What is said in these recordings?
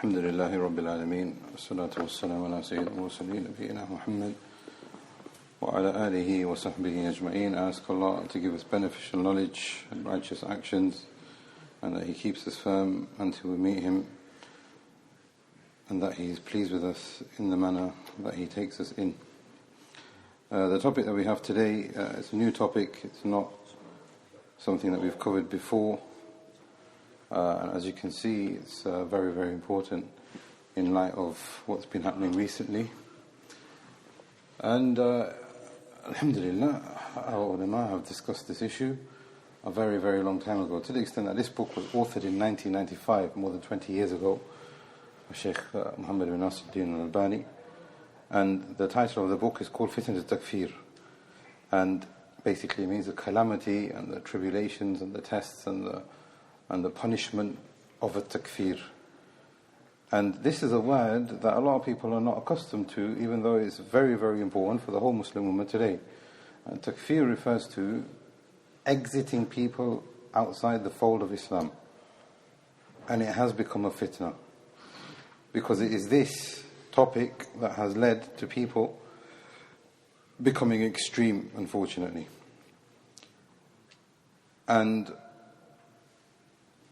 Alhamdulillahi Rabbil Alameen. Wassalatu wassalamu ala sayyidil mursaleen nabiyyina Muhammad wa ala alihi wa sahbihi ajma'een. I ask Allah to give us beneficial knowledge and righteous actions, and that He keeps us firm until we meet Him, and that He is pleased with us in the manner that He takes us in. The topic that we have today is a new topic. It's not something that we've covered before. And as you can see, it's very, very important in light of what's been happening recently. And Alhamdulillah, our ulama have discussed this issue a very, very long time ago, to the extent that this book was authored in 1995, more than 20 years ago, by Shaykh Muhammad bin al-Albani. And the title of the book is called Takfir. And basically it means the calamity and the tribulations and the tests and the punishment of a takfir. And this is a word that a lot of people are not accustomed to, even though it's very, very important for the whole Muslim ummah today. And takfir refers to exiting people outside the fold of Islam. And it has become a fitna, because it is this topic that has led to people becoming extreme, unfortunately. And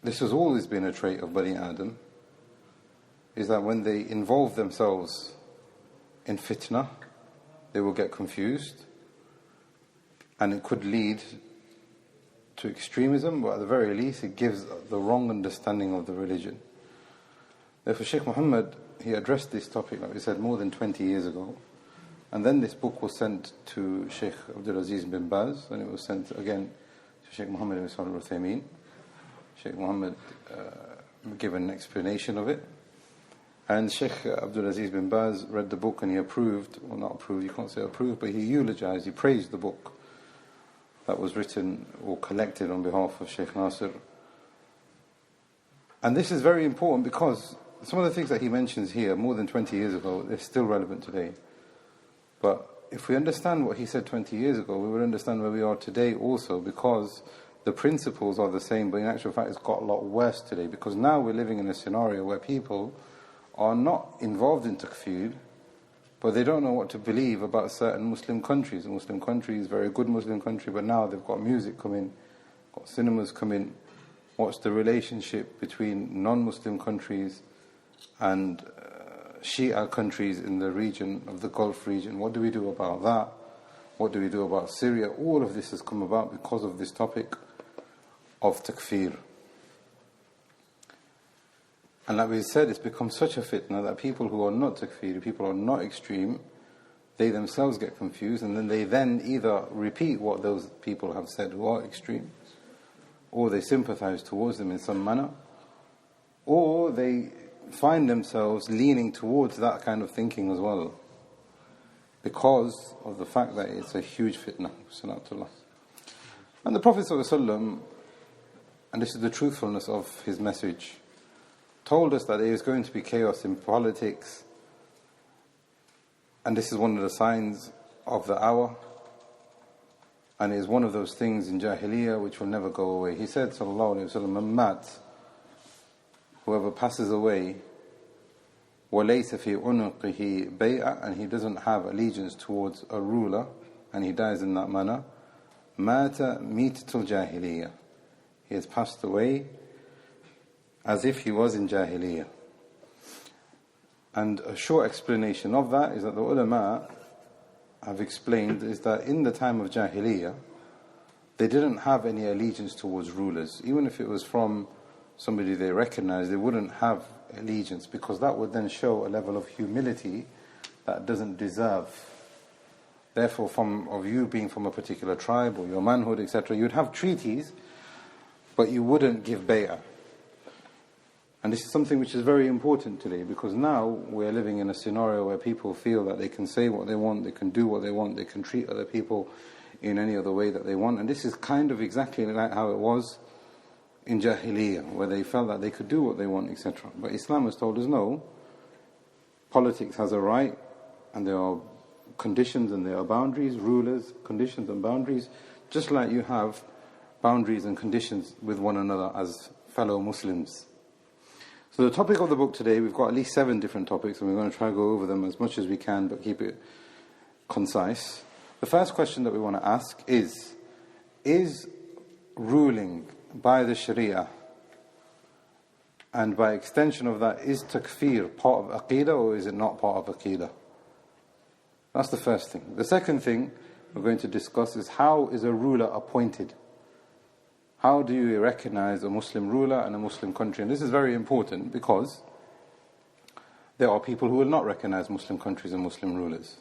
this has always been a trait of Bani Adam, is that when they involve themselves in fitna, they will get confused, and it could lead to extremism, but at the very least it gives the wrong understanding of the religion. Therefore Shaykh Muhammad, he addressed this topic, like we said, more than 20 years ago, and then this book was sent to Shaykh Abdul Aziz bin Baz, and it was sent again to Shaykh Muhammad bin al-Uthaymin. Shaykh Muhammad gave an explanation of it, and Shaykh Abdul Aziz bin Baz read the book and he approved, or not approved, you can't say approved, but he eulogized, he praised the book that was written or collected on behalf of Shaykh Nasir. And this is very important because some of the things that he mentions here more than 20 years ago, they're still relevant today. But if we understand what he said 20 years ago, we will understand where we are today also, because the principles are the same, but in actual fact it's got a lot worse today, because now we're living in a scenario where people are not involved in takfir, but they don't know what to believe about certain Muslim countries. A Muslim country is a very good Muslim country, but now they've got music come in, got cinemas come in. What's the relationship between non-Muslim countries and Shia countries in the region of the Gulf region? What do we do about that? What do we do about Syria? All of this has come about because of this topic of takfir. And like we said, it's become such a fitna that people who are not takfir, people who are not extreme, they themselves get confused, and then they either repeat what those people have said who are extreme, or they sympathize towards them in some manner, or they find themselves leaning towards that kind of thinking as well, because of the fact that it's a huge fitna. And the Prophet ﷺ, and this is the truthfulness of his message, told us that there is going to be chaos in politics, and this is one of the signs of the hour, and it is one of those things in Jahiliyyah which will never go away. He said, sallallahu alayhi wa sallam, "Man mat," whoever passes away, وَلَيْسَ فِي عُنُقِهِ بَيْعَةً, and he doesn't have allegiance towards a ruler, and he dies in that manner, مَاتَ مِيتَةُ الْجَاهِلِيَّةِ, he has passed away as if he was in Jahiliyyah. And a short explanation of that is that the ulama have explained is that in the time of Jahiliyyah, they didn't have any allegiance towards rulers. Even if it was from somebody they recognized, they wouldn't have allegiance, because that would then show a level of humility that doesn't deserve. Therefore, of you being from a particular tribe or your manhood, etc., you'd have treaties, but you wouldn't give bay'ah. And this is something which is very important today, because now we're living in a scenario where people feel that they can say what they want, they can do what they want, they can treat other people in any other way that they want. And this is kind of exactly like how it was in Jahiliyyah, where they felt that they could do what they want, etc. But Islam has told us no, politics has a right, and there are conditions and there are boundaries, rulers, conditions and boundaries, just like you have boundaries and conditions with one another as fellow Muslims. So the topic of the book today, we've got at least 7 different topics, and we're going to try to go over them as much as we can, but keep it concise. The first question that we want to ask is ruling by the Sharia, and by extension of that, is Takfir part of Aqidah or is it not part of Aqidah? That's the first thing. The second thing we're going to discuss is how is a ruler appointed? How do you recognize a Muslim ruler in a Muslim country? And this is very important because there are people who will not recognize Muslim countries and Muslim rulers.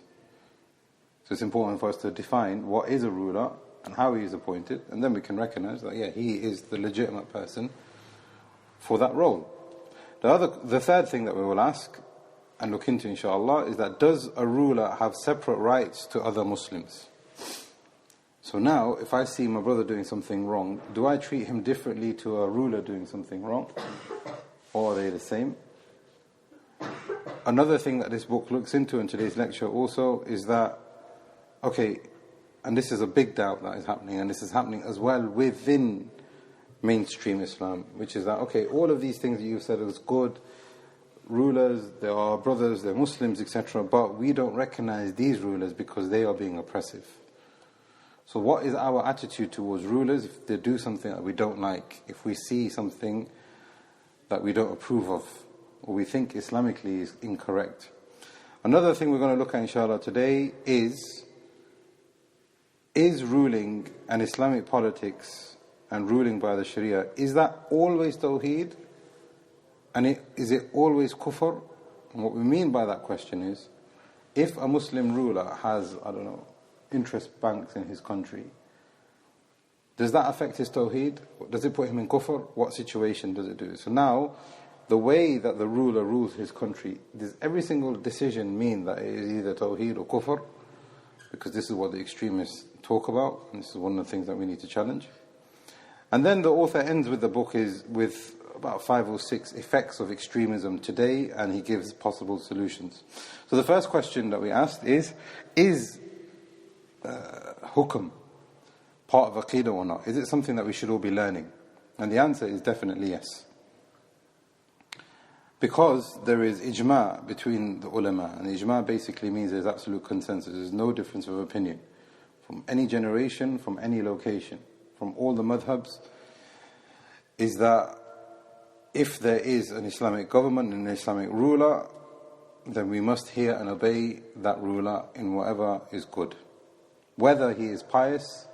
So it's important for us to define what is a ruler and how he is appointed, and then we can recognize that, yeah, he is the legitimate person for that role. The third thing that we will ask and look into, inshallah, is that does a ruler have separate rights to other Muslims? So now, if I see my brother doing something wrong, do I treat him differently to a ruler doing something wrong? Or are they the same? Another thing that this book looks into in today's lecture also is that, okay, and this is a big doubt that is happening, and this is happening as well within mainstream Islam, which is that, okay, all of these things that you've said is good, rulers, they are brothers, they're Muslims, etc., but we don't recognize these rulers because they are being oppressive. So what is our attitude towards rulers if they do something that we don't like, if we see something that we don't approve of, or we think Islamically is incorrect? Another thing we're going to look at, inshallah, today is ruling and Islamic politics and ruling by the Sharia, is that always Tawhid? And is it always Kufr? And what we mean by that question is, if a Muslim ruler has, interest banks in his country, does that affect his Tawheed? Does it put him in Kufr? What situation does it do? So now, the way that the ruler rules his country, does every single decision mean that it is either Tawheed or Kufr? Because this is what the extremists talk about, and this is one of the things that we need to challenge. And then the author ends with the book with about 5 or 6 effects of extremism today, and he gives possible solutions. So the first question that we asked is Hukm part of Aqidah or not? Is it something that we should all be learning? And the answer is definitely yes. Because there is ijma' between the ulama, and ijma' basically means there's absolute consensus, there's no difference of opinion from any generation, from any location, from all the madhabs, is that if there is an Islamic government and an Islamic ruler, then we must hear and obey that ruler in whatever is good, whether he is pious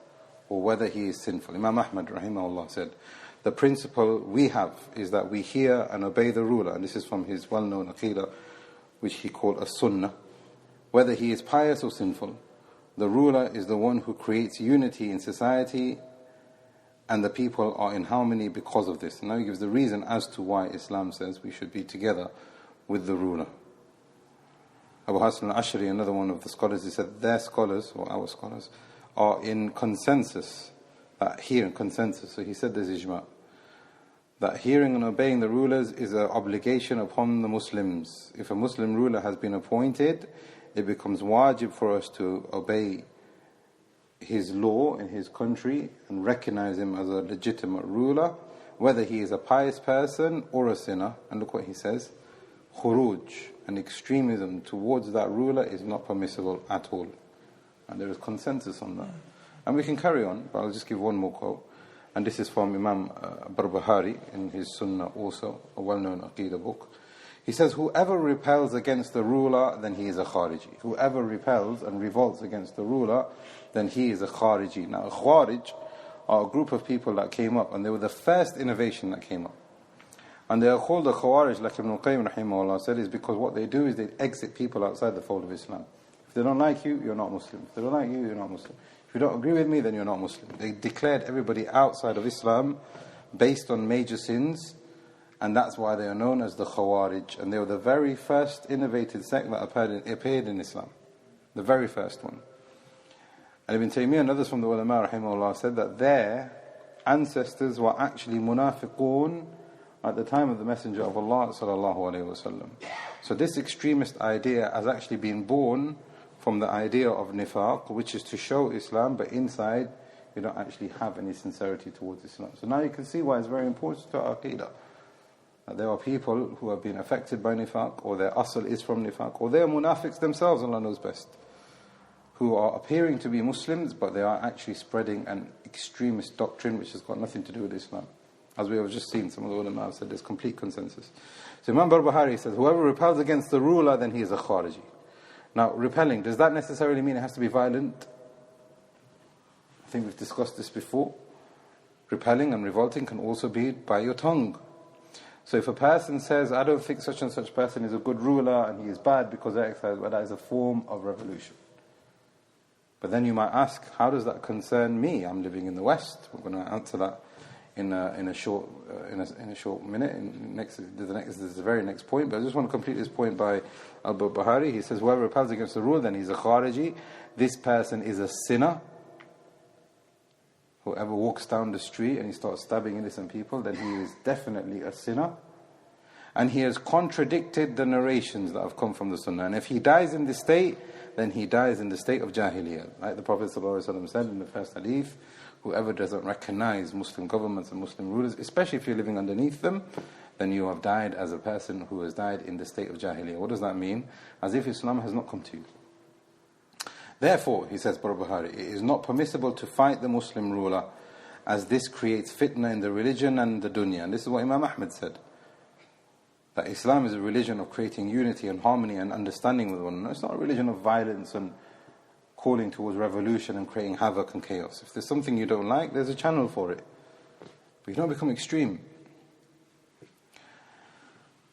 or whether he is sinful. Imam Ahmad rahimahullah said, the principle we have is that we hear and obey the ruler, and this is from his well-known Aqidah, which he called a sunnah, whether he is pious or sinful. The ruler is the one who creates unity in society, and the people are in harmony because of this. And now he gives the reason as to why Islam says we should be together with the ruler. Abu Hasan al-Ashri, another one of the scholars, he said their scholars, or our scholars, are in consensus, here in consensus. So he said there's ijma', that hearing and obeying the rulers is an obligation upon the Muslims. If a Muslim ruler has been appointed, it becomes wajib for us to obey his law in his country and recognize him as a legitimate ruler, whether he is a pious person or a sinner. And look what he says, Khurooj, and extremism towards that ruler is not permissible at all. And there is consensus on that. And we can carry on, but I'll just give one more quote. And this is from Imam Barbahari in his Sunnah also, a well-known Aqidah book. He says, whoever repels against the ruler, then he is a Khariji. Whoever repels and revolts against the ruler, then he is a Khariji. Now, Khwarij are a group of people that came up, and they were the first innovation that came up. And they are called the Khwarij, like Ibn al-Qayyim rahimahullah said, is because what they do is they exit people outside the fold of Islam. If they don't like you, you're not Muslim. If they don't like you, you're not Muslim. If you don't agree with me, then you're not Muslim. They declared everybody outside of Islam based on major sins, and that's why they are known as the Khawarij. And they were the very first innovated sect that appeared in Islam. The very first one. And Ibn Taymiyyah and others from the ulama rahimahullah said that their ancestors were actually munafiqun at the time of the Messenger of Allah sallallahu alaihi wasallam. So this extremist idea has actually been born from the idea of nifaq, which is to show Islam, but inside you don't actually have any sincerity towards Islam. So now you can see why it's very important to our Aqidah. that there are people who have been affected by nifaq, or their asl is from nifaq, or they are munafiqs themselves, Allah knows best, who are appearing to be Muslims, but they are actually spreading an extremist doctrine which has got nothing to do with Islam. As we have just seen, some of the ulama have said there's complete consensus. So Imam Barbahari says, whoever repels against the ruler, then he is a Khwariji. Now, repelling, does that necessarily mean it has to be violent? I think we've discussed this before. Repelling and revolting can also be by your tongue. So if a person says, I don't think such and such person is a good ruler and he is bad because of X, well, that is a form of revolution. But then you might ask, how does that concern me? I'm living in the West. We're going to answer that in a short minute. This is the very next point. But I just want to complete this point by al-Bahari. He says, whoever repels against the rule, then he's a Khariji. This person is a sinner. Whoever walks down the street and he starts stabbing innocent people, then he is definitely a sinner. And he has contradicted the narrations that have come from the Sunnah. And if he dies in this state, then he dies in the state of Jahiliyyah. Like the Prophet ﷺ said in the first hadith, whoever doesn't recognize Muslim governments and Muslim rulers, especially if you're living underneath them, then you have died as a person who has died in the state of Jahiliyyah. What does that mean? As if Islam has not come to you. Therefore, he says, Barbahari, it is not permissible to fight the Muslim ruler, as this creates fitna in the religion and the dunya. And this is what Imam Ahmad said, that Islam is a religion of creating unity and harmony and understanding with one another. It's not a religion of violence and calling towards revolution and creating havoc and chaos. If there's something you don't like, there's a channel for it. But you don't become extreme.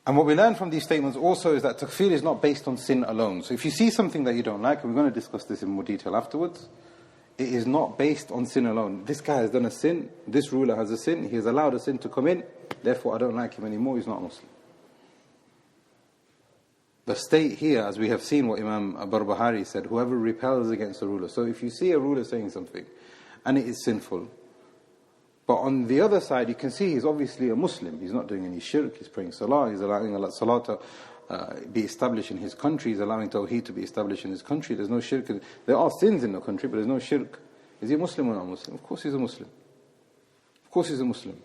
And what we learn from these statements also is that takfir is not based on sin alone. So if you see something that you don't like, and we're going to discuss this in more detail afterwards, it is not based on sin alone. This guy has done a sin, this ruler has a sin, he has allowed a sin to come in, therefore I don't like him anymore, he's not a Muslim. The state here, as we have seen what Imam Barbahari said, whoever repels against a ruler. So if you see a ruler saying something, and it is sinful, but on the other side, you can see he's obviously a Muslim. He's not doing any shirk, he's praying salah, he's allowing salah to be established in his country, he's allowing Tawhid to be established in his country. There's no shirk. There are sins in the country, but there's no shirk. Is he a Muslim or not Muslim? Of course he's a Muslim. Of course he's a Muslim.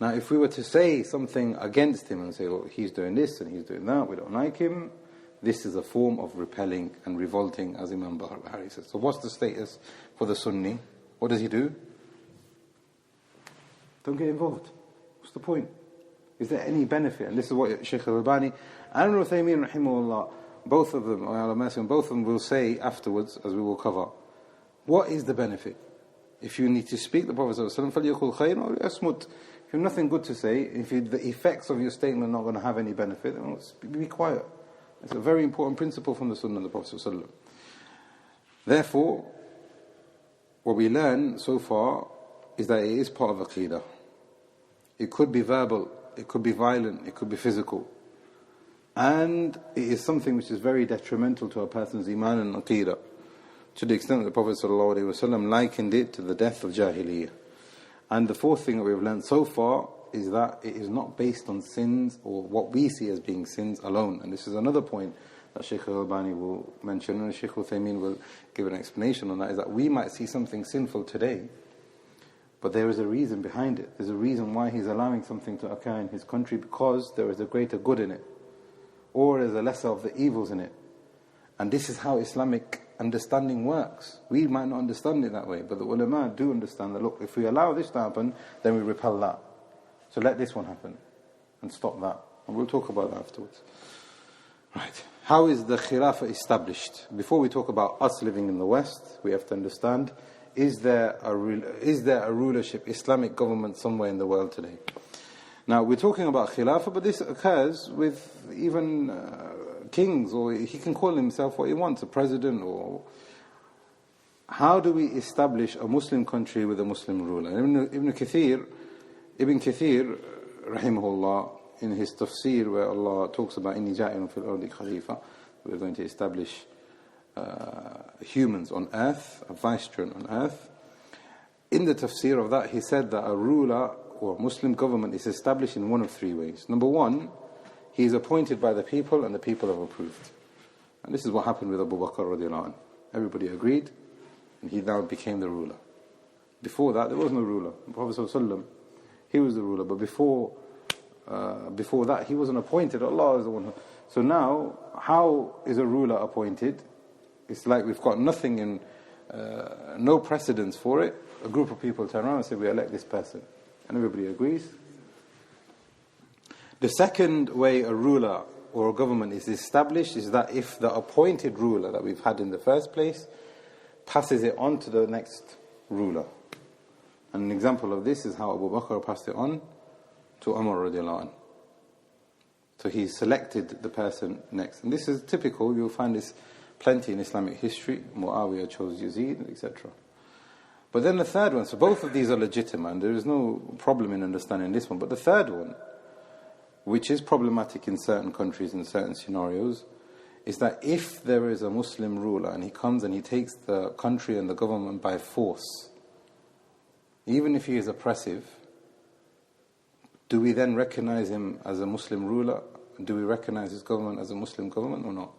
Now, if we were to say something against him and say, oh, he's doing this and he's doing that, we don't like him, this is a form of repelling and revolting, as Imam Barbahari says. So what's the status for the Sunni? What does he do? Don't get involved. What's the point? Is there any benefit? And this is what Shaykh al-Albani and al-Uthaymin, rahimahullah, both of them will say afterwards, as we will cover. What is the benefit? If you need to speak, the Prophet ﷺ, فَلْيَقُلْ خَيْرًا أَوْ لِيَصْمُتْ. If you have nothing good to say, if the effects of your statement are not going to have any benefit, then be quiet. It's a very important principle from the Sunnah of the Prophet ﷺ. Therefore, what we learn so far is that it is part of Aqidah. It could be verbal, it could be violent, it could be physical. And it is something which is very detrimental to a person's Iman and Aqidah, to the extent that the Prophet ﷺ likened it to the death of Jahiliyyah. And the fourth thing that we have learned so far is that it is not based on sins or what we see as being sins alone. And this is another point that Shaykh al-Albani will mention, and Shaykh al-Uthaymin will give an explanation on that, is that we might see something sinful today, but there is a reason behind it. There's a reason why he's allowing something to occur in his country, because there is a greater good in it, or there's a lesser of the evils in it. And this is how Islamic understanding works. We might not understand it that way, but the ulama do understand that, look, if we allow this to happen, then we repel that. So let this one happen and stop that. And we'll talk about that afterwards. Right. How is the Khilafah established? Before we talk about us living in the West, we have to understand, is there a rulership, Islamic government somewhere in the world today? Now, we're talking about Khilafah, but this occurs with even kings, or he can call himself what he wants, a president, or... How do we establish a Muslim country with a Muslim ruler? Ibn Kathir, rahimahullah, in his tafsir, where Allah talks about inni ja'ilun fil ardi khalifa, we're going to establish humans on earth, a vicegerent on earth. In the tafsir of that, he said that a ruler or a Muslim government is established in one of three ways. Number one, he is appointed by the people and the people have approved. And this is what happened with Abu Bakr radiallahu anh. Everybody agreed, and he now became the ruler. Before that, there was no ruler. The Prophet ﷺ, he was the ruler. But before before that he wasn't appointed. Allah is the one who... So now, how is a ruler appointed? It's like we've got nothing in, no precedence for it. A group of people turn around and say, we elect this person. And everybody agrees. The second way a ruler or a government is established is that if the appointed ruler that we've had in the first place passes it on to the next ruler. And an example of this is how Abu Bakr passed it on to Umar radiallahu anhu. So he selected the person next. And this is typical, you'll find this plenty in Islamic history. Muawiyah chose Yazid, etc. But then the third one, so both of these are legitimate, and there is no problem in understanding this one. But the third one, which is problematic in certain countries, in certain scenarios, is that if there is a Muslim ruler and he comes and he takes the country and the government by force, even if he is oppressive, do we then recognize him as a Muslim ruler? Do we recognize his government as a Muslim government or not?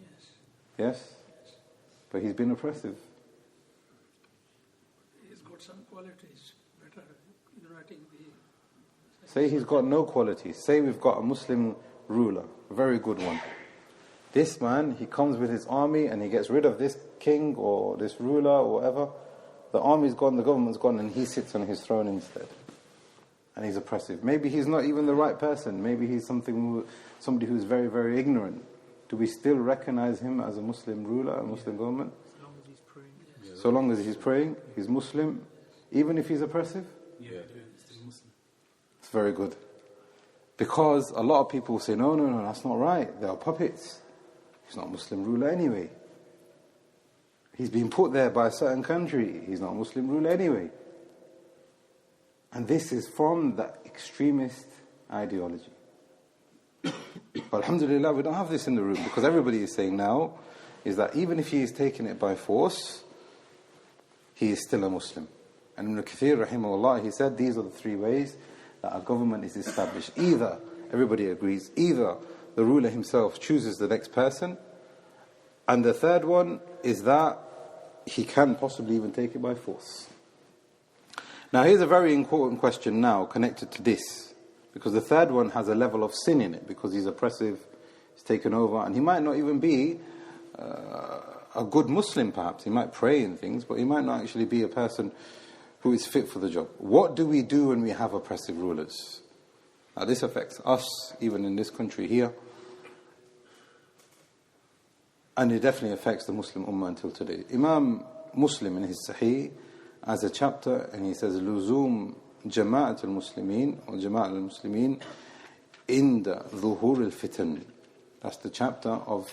Yes. Yes? But he's been oppressive. He's got some qualities better uniting the... Say he's got no qualities. Say we've got a Muslim ruler, a very good one. This man, he comes with his army and he gets rid of this king or this ruler or whatever. The army's gone, the government's gone, and he sits on his throne instead. And he's oppressive. Maybe he's not even the right person. Maybe he's somebody who's very, very ignorant. Do we still recognize him as a Muslim ruler, a Muslim government? As long as he's praying. Yeah. So long as he's praying, he's Muslim, even if he's oppressive? Yeah, he's Muslim. It's very good. Because a lot of people say, no, that's not right. They are puppets. He's not a Muslim ruler anyway. He's been put there by a certain country. He's not a Muslim ruler anyway. And this is from the extremist ideology. But alhamdulillah, we don't have this in the room, because everybody is saying now is that even if he is taking it by force, he is still a Muslim. And Ibn Kathir rahimahullah, he said these are the three ways that a government is established. Either, everybody agrees, either the ruler himself chooses the next person, and the third one is that he can possibly even take it by force. Now here's a very important question now connected to this, because the third one has a level of sin in it, because he's oppressive, he's taken over, and he might not even be a good Muslim perhaps. He might pray and things, but he might not actually be a person who is fit for the job. What do we do when we have oppressive rulers? Now this affects us, even in this country here, and it definitely affects the Muslim Ummah until today. Imam Muslim in his Sahih has a chapter, and he says, Luzum Jama'at al-Muslimin, or Jama'at al-Muslimin, Inda Dhuhur al-Fitan. That's the chapter of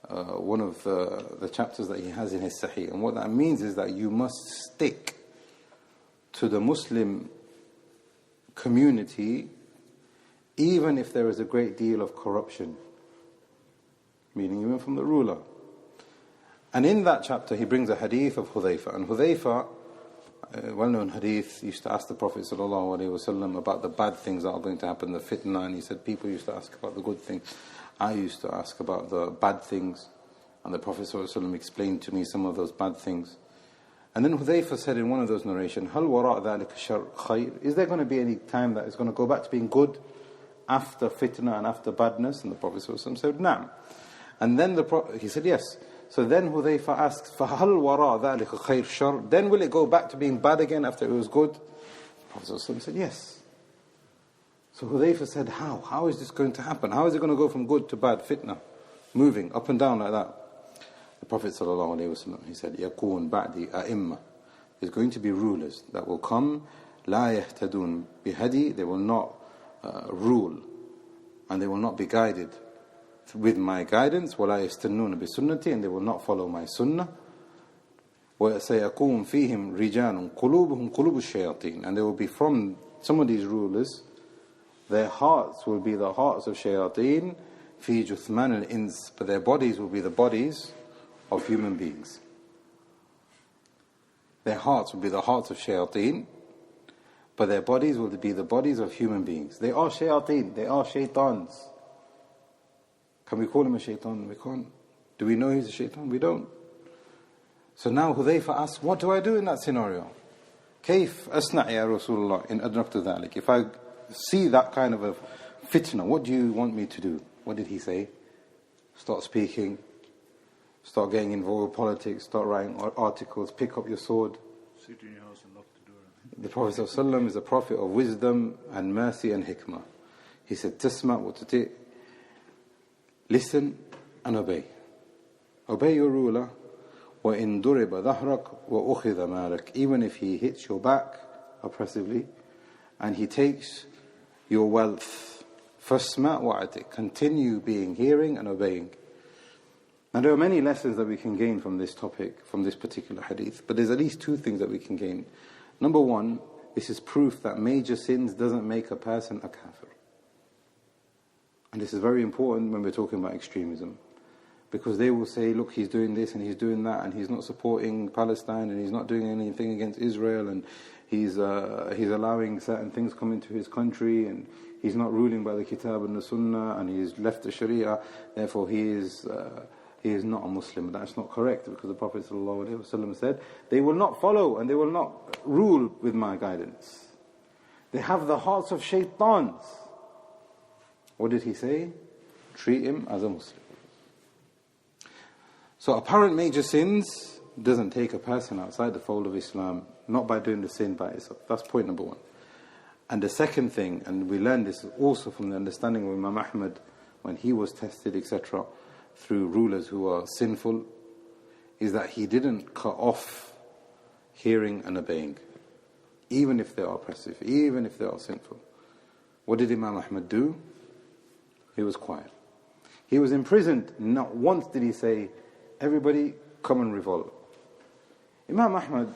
one of the chapters that he has in his Sahih. And what that means is that you must stick to the Muslim community even if there is a great deal of corruption, meaning even from the ruler. And in that chapter he brings a hadith of Hudhayfa. And Hudhayfa, well-known hadith, used to ask the Prophet ﷺ about the bad things that are going to happen, the fitna, and he said people used to ask about the good things. I used to ask about the bad things, and the Prophet ﷺ explained to me some of those bad things. And then Hudhayfa said in one of those narrations, Hal wara' dhalika shar khayr? Is there going to be any time that it's going to go back to being good after fitna and after badness? And the Prophet ﷺ said, Naam. And then he said, yes. So then Hudhayfa asks, فَهَلْ وَرَاءَ ذَلِكَ خَيْرٌ شَرٌ? Then will it go back to being bad again after it was good? The Prophet ﷺ said, yes. So Hudhayfa said, how? How is this going to happen? How is it going to go from good to bad, fitna, moving up and down like that? The Prophet ﷺ, he said, يَكُونْ بَعْدِ أَئِمَّةً. There's going to be rulers that will come, لَا يَهْتَدُونَ بِهَدِي. They will not rule, and they will not be guided with my guidance, وَلَا يَسْتَنُّونَ بِسُنَّتِي, and they will not follow my sunnah. وَسَيَقُومْ فِيهِمْ رِجَالٌ قُلُوبُهُمْ قُلُوبُ الشَّيَاطِينَ. And they will be from some of these rulers, their hearts will be the hearts of shayateen, فِي جُثْمَانِ الْإِنسِ, but their bodies will be the bodies of human beings. Their hearts will be the hearts of shayateen, but their bodies will be the bodies of human beings. They are shayateen, they are shaitans. Can we call him a shaitan? We can't. Do we know he's a shaitan? We don't. So now Hudhayfa asks, what do I do in that scenario? كيف أصنع يا رسول الله إن أدركت ذلك? If I see that kind of a fitna, what do you want me to do? What did he say? Start speaking, start getting involved with politics, start writing articles, pick up your sword. Sit in your house and lock the door. The Prophet ﷺ is a prophet of wisdom and mercy and hikmah. He said, Tisma wa tuti', listen and obey. Obey your ruler. وَإِن دُرِبَ ظَهْرَكَ وَأُخِذَ مَالَكَ. Even if he hits your back oppressively and he takes your wealth, فَاسْمَعْ وَعَتِكَ. Continue being hearing and obeying. Now there are many lessons that we can gain from this topic, from this particular hadith, but there's at least two things that we can gain. Number one, this is proof that major sins doesn't make a person a kafir. And this is very important when we're talking about extremism. Because they will say, look, he's doing this and he's doing that and he's not supporting Palestine and he's not doing anything against Israel and he's allowing certain things come into his country and he's not ruling by the Kitab and the Sunnah and he's left the Sharia, therefore he is not a Muslim. That's not correct, because the Prophet ﷺ said, they will not follow and they will not rule with my guidance. They have the hearts of shaitans. What did he say? Treat him as a Muslim. So apparent major sins doesn't take a person outside the fold of Islam, not by doing the sin by itself. That's point number one. And the second thing, and we learn this also from the understanding of Imam Ahmad when he was tested, etc., through rulers who are sinful, is that he didn't cut off hearing and obeying, even if they are oppressive, even if they are sinful. What did Imam Ahmad do? He was quiet. He was imprisoned. Not once did he say, everybody come and revolt. Imam Ahmad,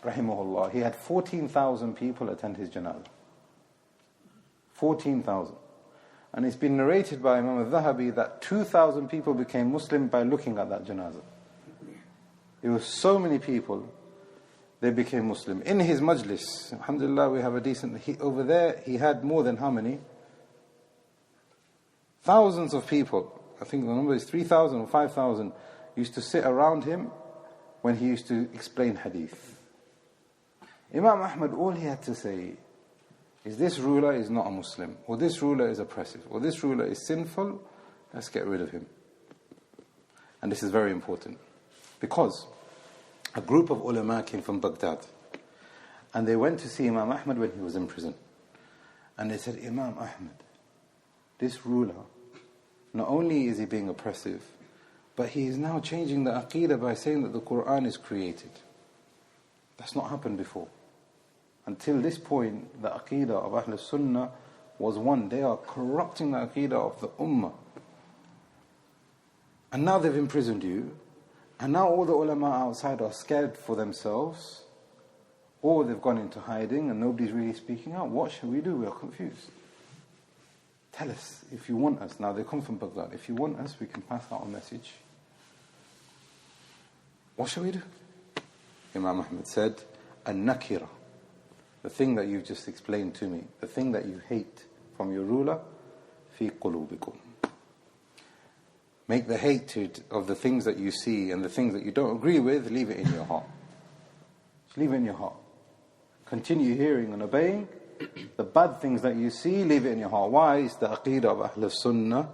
rahimahullah, he had 14,000 people attend his janazah. 14,000. And it's been narrated by Imam al-Dhahabi that 2,000 people became Muslim by looking at that janazah. It was so many people, they became Muslim. In his majlis, alhamdulillah, we have a decent... over there, he had more than how many? Thousands of people. I think the number is 3,000 or 5,000 used to sit around him when he used to explain hadith. Imam Ahmad, all he had to say is, this ruler is not a Muslim, or this ruler is oppressive, or this ruler is sinful, let's get rid of him. And this is very important, because a group of ulama came from Baghdad, and they went to see Imam Ahmad when he was in prison. And they said, Imam Ahmad, this ruler, not only is he being oppressive, but he is now changing the Aqidah by saying that the Quran is created. That's not happened before. Until this point, the Aqidah of Ahl Sunnah was one. They are corrupting the Aqidah of the Ummah. And now they've imprisoned you. And now all the ulama outside are scared for themselves. Or they've gone into hiding and nobody's really speaking out. What shall we do? We are confused. Tell us if you want us. Now they come from Baghdad. If you want us, we can pass out a message. What shall we do? Imam Ahmad said, An-nakira. The thing that you've just explained to me, the thing that you hate from your ruler, fi qulubikum. Make the hatred of the things that you see and the things that you don't agree with, leave it in your heart. Just leave it in your heart. Continue hearing and obeying. The bad things that you see, leave it in your heart. Why? It's the Aqidah of Ahl Sunnah.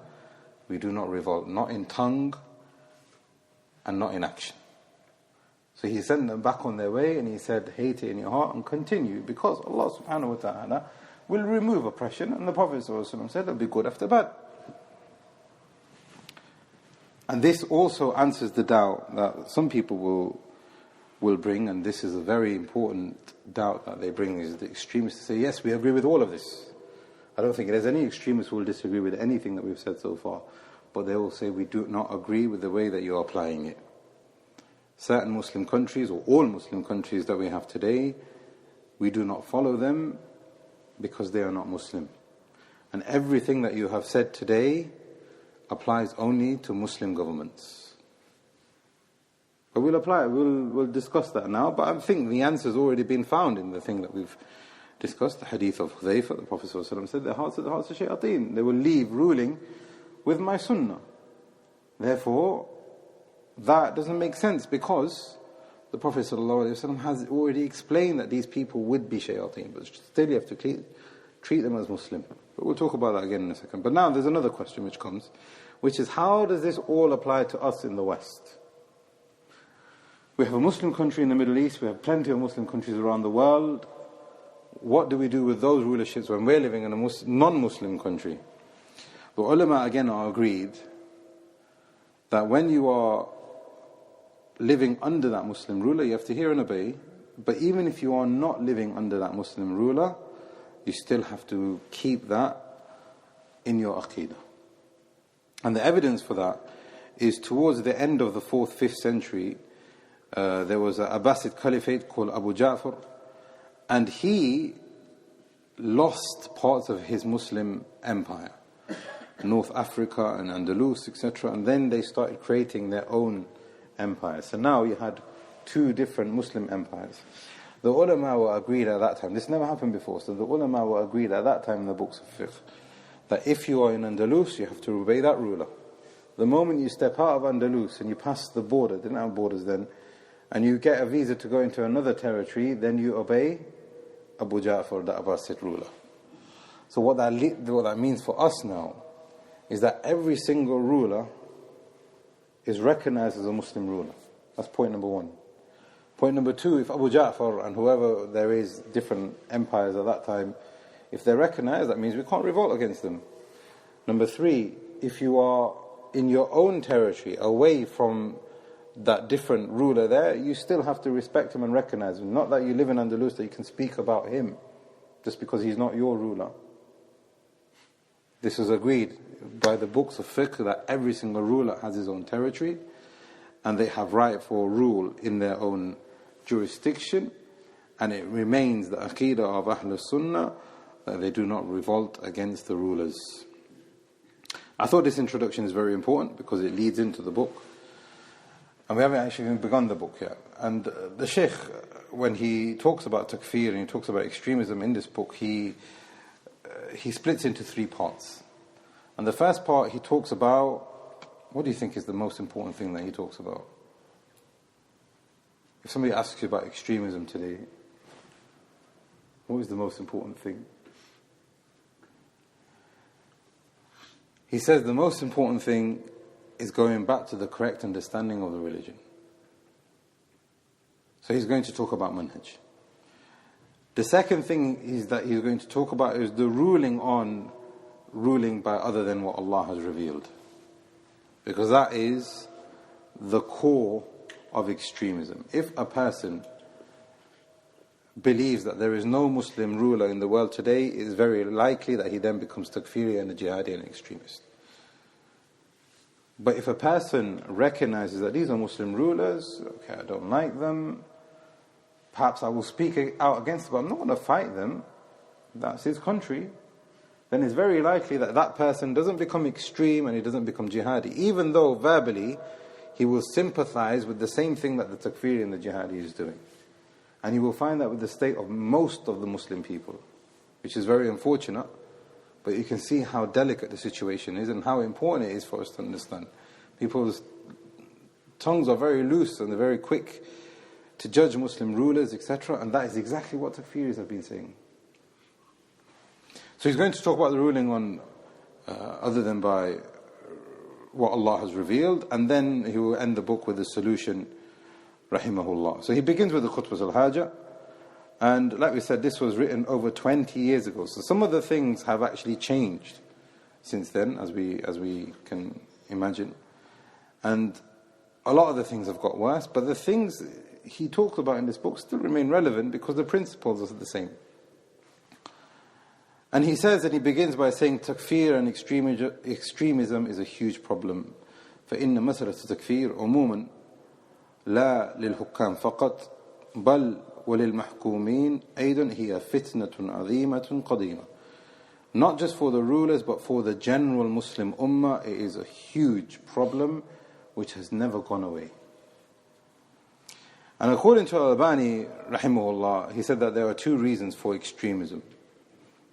We do not revolt, not in tongue and not in action. So he sent them back on their way and he said, hate it in your heart and continue, because Allah subhanahu wa ta'ala will remove oppression, and the Prophet ﷺ said it'll be good after bad. And this also answers the doubt that some people will bring, and this is a very important doubt that they bring, is the extremists say, yes, we agree with all of this. I don't think there's any extremists who will disagree with anything that we've said so far, but they will say, we do not agree with the way that you're applying it. Certain Muslim countries, or all Muslim countries that we have today, we do not follow them because they are not Muslim. And everything that you have said today applies only to Muslim governments. But we'll discuss that now, but I think the answer's already been found in the thing that we've discussed, the hadith of Hudayfa. The Prophet ﷺ said, their hearts are the hearts of shayateen. They will leave ruling with my sunnah. Therefore, that doesn't make sense, because the Prophet ﷺ has already explained that these people would be shayateen, but still you have to treat them as Muslim. But we'll talk about that again in a second. But now there's another question which comes, which is, how does this all apply to us in the West? We have a Muslim country in the Middle East, we have plenty of Muslim countries around the world. What do we do with those rulerships when we're living in a non-Muslim country? The ulama again are agreed that when you are living under that Muslim ruler, you have to hear and obey. But even if you are not living under that Muslim ruler, you still have to keep that in your Aqidah. And the evidence for that is towards the end of the 4th, 5th century, there was an Abbasid Caliphate called Abu Ja'far, and he lost parts of his Muslim empire, North Africa and Andalus, etc. And then they started creating their own empire. So now you had 2 different Muslim empires. The ulama were agreed at that time, this never happened before, so the ulama were agreed at that time in the books of fiqh, that if you are in Andalus, you have to obey that ruler. The moment you step out of Andalus and you pass the border, they didn't have borders then, and you get a visa to go into another territory, then you obey Abu Ja'far, the Abbasid ruler. So what that means for us now is that every single ruler is recognized as a Muslim ruler. That's point number 1. Point number 2, if Abu Ja'far and whoever there is, different empires at that time, if they're recognized, that means we can't revolt against them. Number 3, if you are in your own territory, away from that different ruler there, you still have to respect him and recognize him. Not that you live in Andalus that you can speak about him just because he's not your ruler. This was agreed by the books of fiqh that every single ruler has his own territory and they have right for rule in their own jurisdiction, and it remains the Aqidah of Ahlul Sunnah that they do not revolt against the rulers. I thought this introduction is very important because it leads into the book. And we haven't actually even begun the book yet. And the Shaykh, when he talks about Takfir and he talks about extremism in this book, he splits into 3 parts. And the first part he talks about, what do you think is the most important thing that he talks about? If somebody asks you about extremism today, what is the most important thing? He says the most important thing is going back to the correct understanding of the religion. So he's going to talk about manhaj. The second thing is that he's going to talk about is the ruling by other than what Allah has revealed. Because that is the core of extremism. If a person believes that there is no Muslim ruler in the world today, it is very likely that he then becomes takfiri and a jihadi and extremist. But if a person recognizes that these are Muslim rulers, okay, I don't like them, perhaps I will speak out against them, but I'm not going to fight them, that's his country, then it's very likely that that person doesn't become extreme and he doesn't become jihadi, even though verbally he will sympathize with the same thing that the takfiri and the jihadi is doing. And you will find that with the state of most of the Muslim people, which is very unfortunate, but you can see how delicate the situation is and how important it is for us to understand. People's tongues are very loose and they're very quick to judge Muslim rulers, etc. And that is exactly what takfiris have been saying. So he's going to talk about the ruling on other than by what Allah has revealed, and then he will end the book with the solution, rahimahullah. So he begins with the Khutbah al-Hajah, and like we said, this was written over 20 years ago. So some of the things have actually changed since then, as we can imagine. And a lot of the things have got worse, but the things he talked about in this book still remain relevant because the principles are the same. And he says, and he begins by saying, Takfir and extremism is a huge problem. فإن مسألة التكفير عموما لا للحكام فقط بل وللمحكومين أيضا هي فتنة عظيمة قديمة. Not just for the rulers, but for the general Muslim ummah, it is a huge problem which has never gone away. And according to al-Albani, rahimahullah, he said that there are 2 reasons for extremism.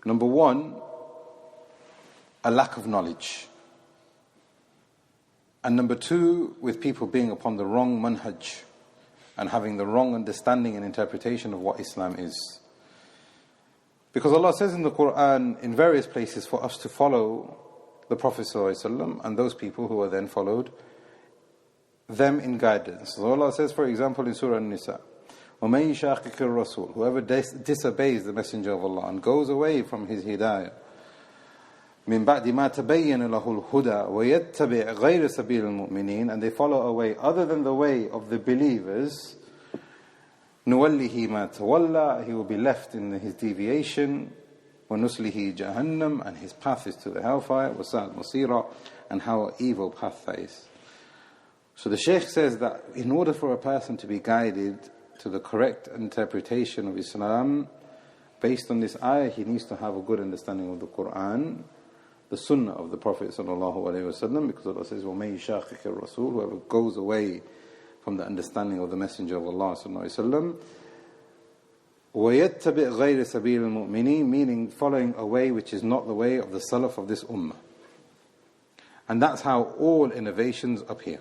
Number 1, a lack of knowledge. And number 2, with people being upon the wrong manhaj and having the wrong understanding and interpretation of what Islam is. Because Allah says in the Quran in various places for us to follow the Prophet ﷺ and those people who are then followed them in guidance. So Allah says, for example, in Surah An-Nisa, وَمَن يُشَاقِقِ الرَّسُولِ, whoever disobeys the Messenger of Allah and goes away from his hidayah, مِن بَعْدِ مَا تَبَيَّنَ لَهُ الْهُدَى وَيَتَّبِعْ غَيْرَ سَبِيلِ الْمُؤْمِنِينَ, and they follow a way other than the way of the believers, نُوَلِّهِ مَا تَوَلَّى, he will be left in his deviation, وَنُسْلِهِ جَهَنَّمْ, and his path is to the hellfire, وَسَاءَتْ مَصِيرًا, and how evil path that is. So the Shaykh says that in order for a person to be guided to the correct interpretation of Islam, based on this ayah, he needs to have a good understanding of the Quran, the Sunnah of the Prophet ﷺ, because Allah says, وَمَن يُشَاقِقِ الرَّسُولِ, whoever goes away from the understanding of the Messenger of Allah ﷺ, وَيَتَّبِعْ غَيْرِ سَبِيلِ الْمُؤْمِنِينَ, meaning following a way which is not the way of the Salaf of this Ummah. And that's how all innovations appear.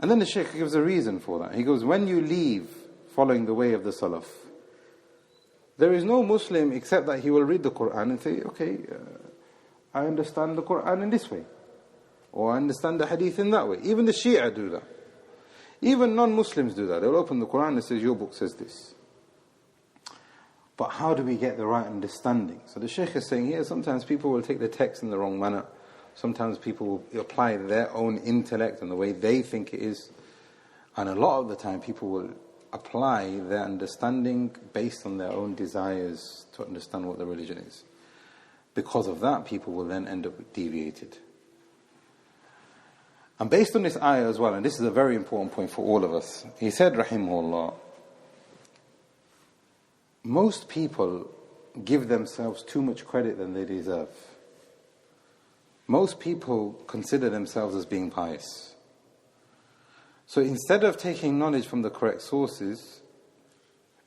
And then the Shaykh gives a reason for that. He goes, when you leave following the way of the Salaf, there is no Muslim except that he will read the Quran and say, okay, I understand the Quran in this way, or I understand the Hadith in that way. Even the Shia do that. Even non-Muslims do that. They'll open the Quran and says, your book says this. But how do we get the right understanding? So the Shaykh is saying here, sometimes people will take the text in the wrong manner. Sometimes people will apply their own intellect and the way they think it is. And a lot of the time people will apply their understanding based on their own desires to understand what the religion is. Because of that, people will then end up deviated. And based on this ayah as well, and this is a very important point for all of us, he said, rahimahullah, most people give themselves too much credit than they deserve. Most people consider themselves as being pious. So instead of taking knowledge from the correct sources,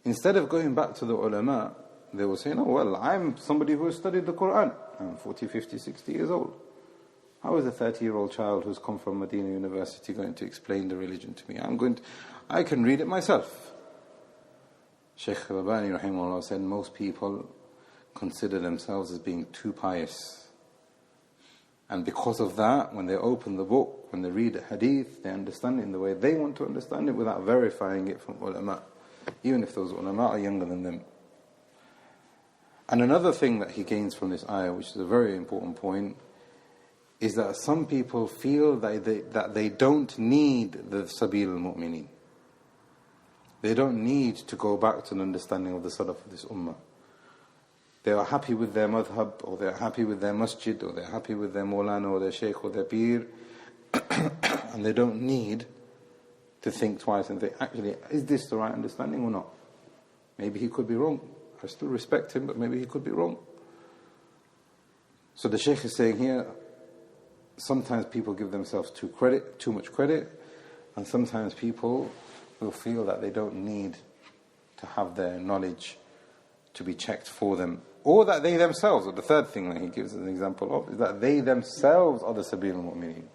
instead of going back to the ulama, they will say, no, well, I'm somebody who has studied the Quran. I'm 40, 50, 60 years old. How is a 30-year-old child who's come from Medina University going to explain the religion to me? I can read it myself. Shaykh al-Albani rahimahullah said most people consider themselves as being too pious. And because of that, when they open the book, when they read a hadith, they understand it in the way they want to understand it without verifying it from ulama, even if those ulama are younger than them. And another thing that he gains from this ayah, which is a very important point, is that some people feel that they don't need the Sabil al-Mu'mineen. They don't need to go back to an understanding of the Salaf of this Ummah. They are happy with their madhab, or they're happy with their masjid, or they're happy with their Maulana, or their Shaykh, or their Pir, and they don't need to think twice and think, actually, is this the right understanding or not? Maybe he could be wrong. I still respect him, but maybe he could be wrong. So the Shaykh is saying here, sometimes people give themselves too much credit, and sometimes people will feel that they don't need to have their knowledge to be checked for them. Or that they themselves, or the third thing that he gives as an example of, is that they themselves are the Sabil al-Mu'mineen.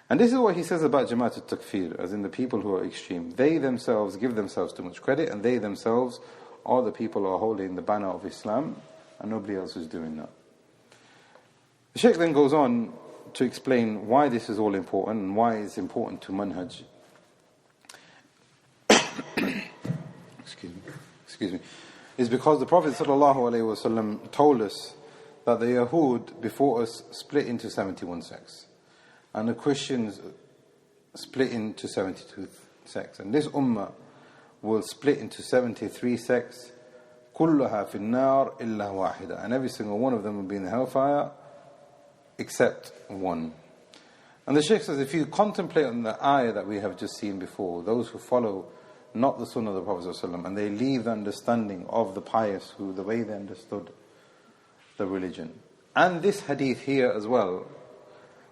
And this is what he says about Jamaat al-Takfir, as in the people who are extreme. They themselves give themselves too much credit, and they themselves are the people who are holding the banner of Islam, and nobody else is doing that. The Shaykh then goes on to explain why this is all important, and why it's important to manhaj. Excuse me. Is because the Prophet ﷺ told us that the Yahud before us split into 71 sects, and the Christians split into 72 sects, and this ummah will split into 73 sects, كلها في النار إلا واحدة, and every single one of them will be in the hellfire except one. And the Shaykh says, if you contemplate on the ayah that we have just seen before, those who follow not the Sunnah of the Prophet ﷺ, and they leave the understanding of the pious, who the way they understood the religion, and this hadith here as well,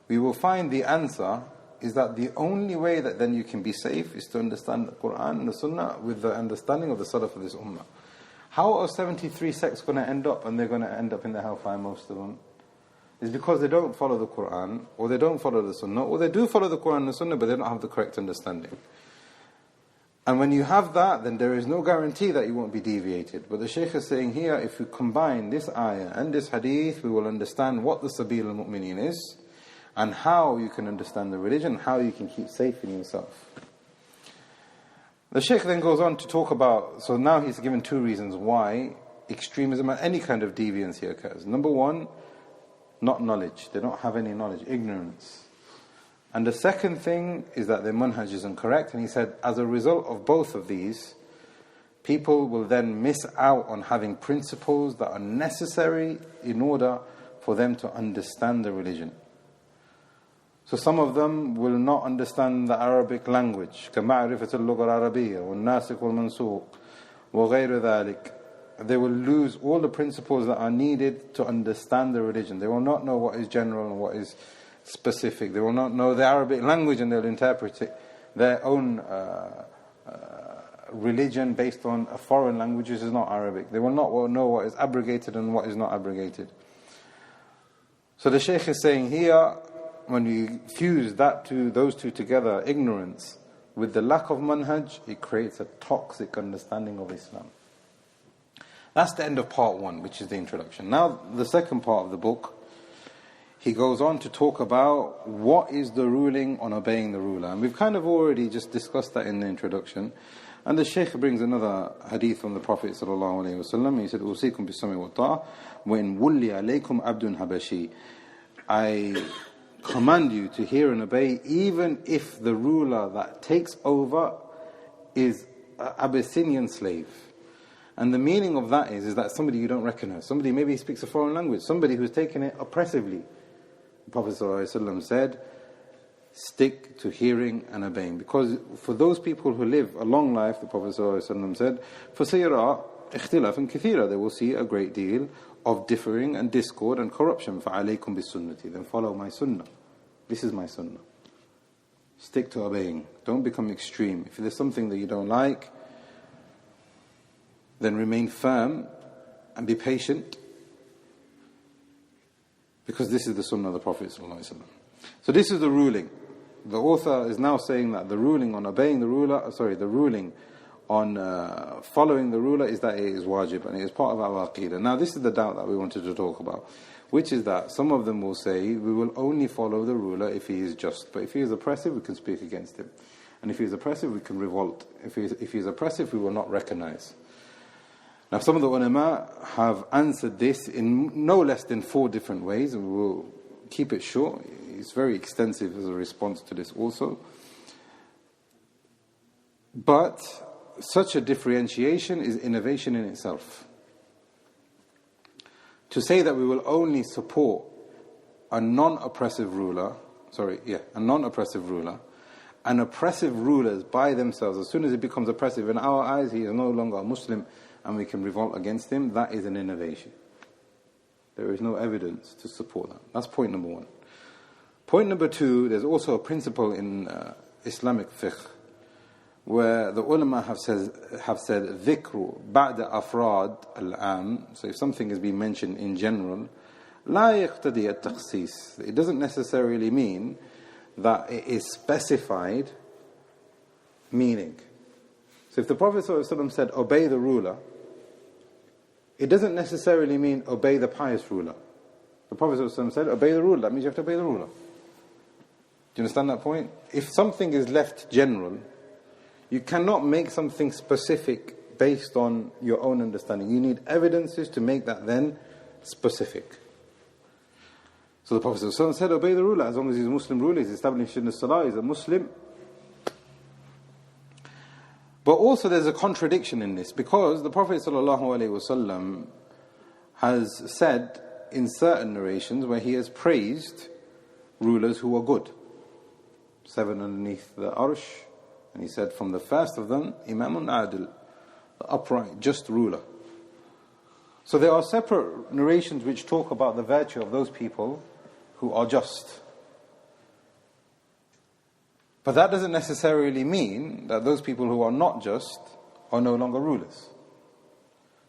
we will find the answer is that the only way that then you can be safe is to understand the Quran and the Sunnah with the understanding of the Salaf of this Ummah. How are 73 sects going to end up, and they're going to end up in the hellfire, most of them? It's because they don't follow the Quran, or they don't follow the Sunnah, or they do follow the Quran and the Sunnah, but they don't have the correct understanding. And when you have that, then there is no guarantee that you won't be deviated. But the Shaykh is saying here, if we combine this ayah and this hadith, we will understand what the Sabil al-Mu'mineen is, and how you can understand the religion, how you can keep safe in yourself. The Shaykh then goes on to talk about, so now he's given two reasons why extremism and any kind of deviancy occurs. Number one, not knowledge. They don't have any knowledge, ignorance. And the second thing is that their manhaj isn't correct. And he said, as a result of both of these, people will then miss out on having principles that are necessary in order for them to understand the religion. So some of them will not understand the Arabic language. كَمَعْرِفَةَ اللُّغَةِ الْعَرَبِيَّةِ وَالنَّاسِخُ وَالْمَنْسُوخ وَغَيْرُ ذَلِكَ. They will lose all the principles that are needed to understand the religion. They will not know what is general and what is specific. They will not know the Arabic language, and they'll interpret it, their own religion based on a foreign language which is not Arabic. They will not know what is abrogated and what is not abrogated. So the Shaykh is saying here, when we fuse those two together, ignorance with the lack of manhaj, it creates a toxic understanding of Islam. That's the end of part one, which is the introduction. Now, the second part of the book, he goes on to talk about what is the ruling on obeying the ruler. And we've kind of already just discussed that in the introduction. And the Shaykh brings another hadith from the Prophet ﷺ. He said, "Usikum bis-sam'i wa-ta'a wa in wulli alaykum abdun habashi." I command you to hear and obey, even if the ruler that takes over is an Abyssinian slave. And the meaning of that is that somebody you don't recognize. Somebody, maybe he speaks a foreign language. Somebody who's taken it oppressively. The Prophet ﷺ said, stick to hearing and obeying. Because for those people who live a long life, the Prophet ﷺ said, فَسَيَرَى اخْتِلَافًا كَثِيرًا. They will see a great deal of differing and discord and corruption. فَعَلَيْكُمْ بِالسُنَّةِ. Then follow my sunnah. This is my sunnah. Stick to obeying. Don't become extreme. If there's something that you don't like, then remain firm and be patient, because this is the sunnah of the Prophet ﷺ. So this is the ruling. The author is now saying that the ruling on obeying the ruler, the ruling on following the ruler is that it is wajib and it is part of our Aqidah. Now this is the doubt that we wanted to talk about, which is that some of them will say we will only follow the ruler if he is just, but if he is oppressive we can speak against him, and if he is oppressive we can revolt. If he is oppressive we will not recognize. Now some of the ulama have answered this in no less than 4 different ways, and we will keep it short. It's very extensive as a response to this also. But such a differentiation is innovation in itself. To say that we will only support a non-oppressive ruler, and oppressive rulers by themselves, as soon as he becomes oppressive in our eyes, he is no longer a Muslim, and we can revolt against him, that is an innovation. There is no evidence to support that. That's point number 1. Point number 2, there's also a principle in Islamic fiqh, where the ulama have said ذِكْرُ بَعْدَ أَفْرَاد الْعَامِ. So if something is being mentioned in general, لَا يَقْتَدِي التَّخْصِيص. It doesn't necessarily mean that it is specified meaning. So if the Prophet ﷺ said, obey the ruler, it doesn't necessarily mean obey the pious ruler. The Prophet ﷺ said, obey the ruler. That means you have to obey the ruler. Do you understand that point? If something is left general, you cannot make something specific based on your own understanding. You need evidences to make that then specific. So the Prophet ﷺ said, obey the ruler. As long as he's a Muslim ruler, he's established in the Salah, he's a Muslim. But also there's a contradiction in this, because the Prophet ﷺ has said in certain narrations where he has praised rulers who are good. 7 underneath the arsh, and he said from the first of them, Imamun Adil, the upright, just ruler. So there are separate narrations which talk about the virtue of those people who are just. But that doesn't necessarily mean that those people who are not just are no longer rulers.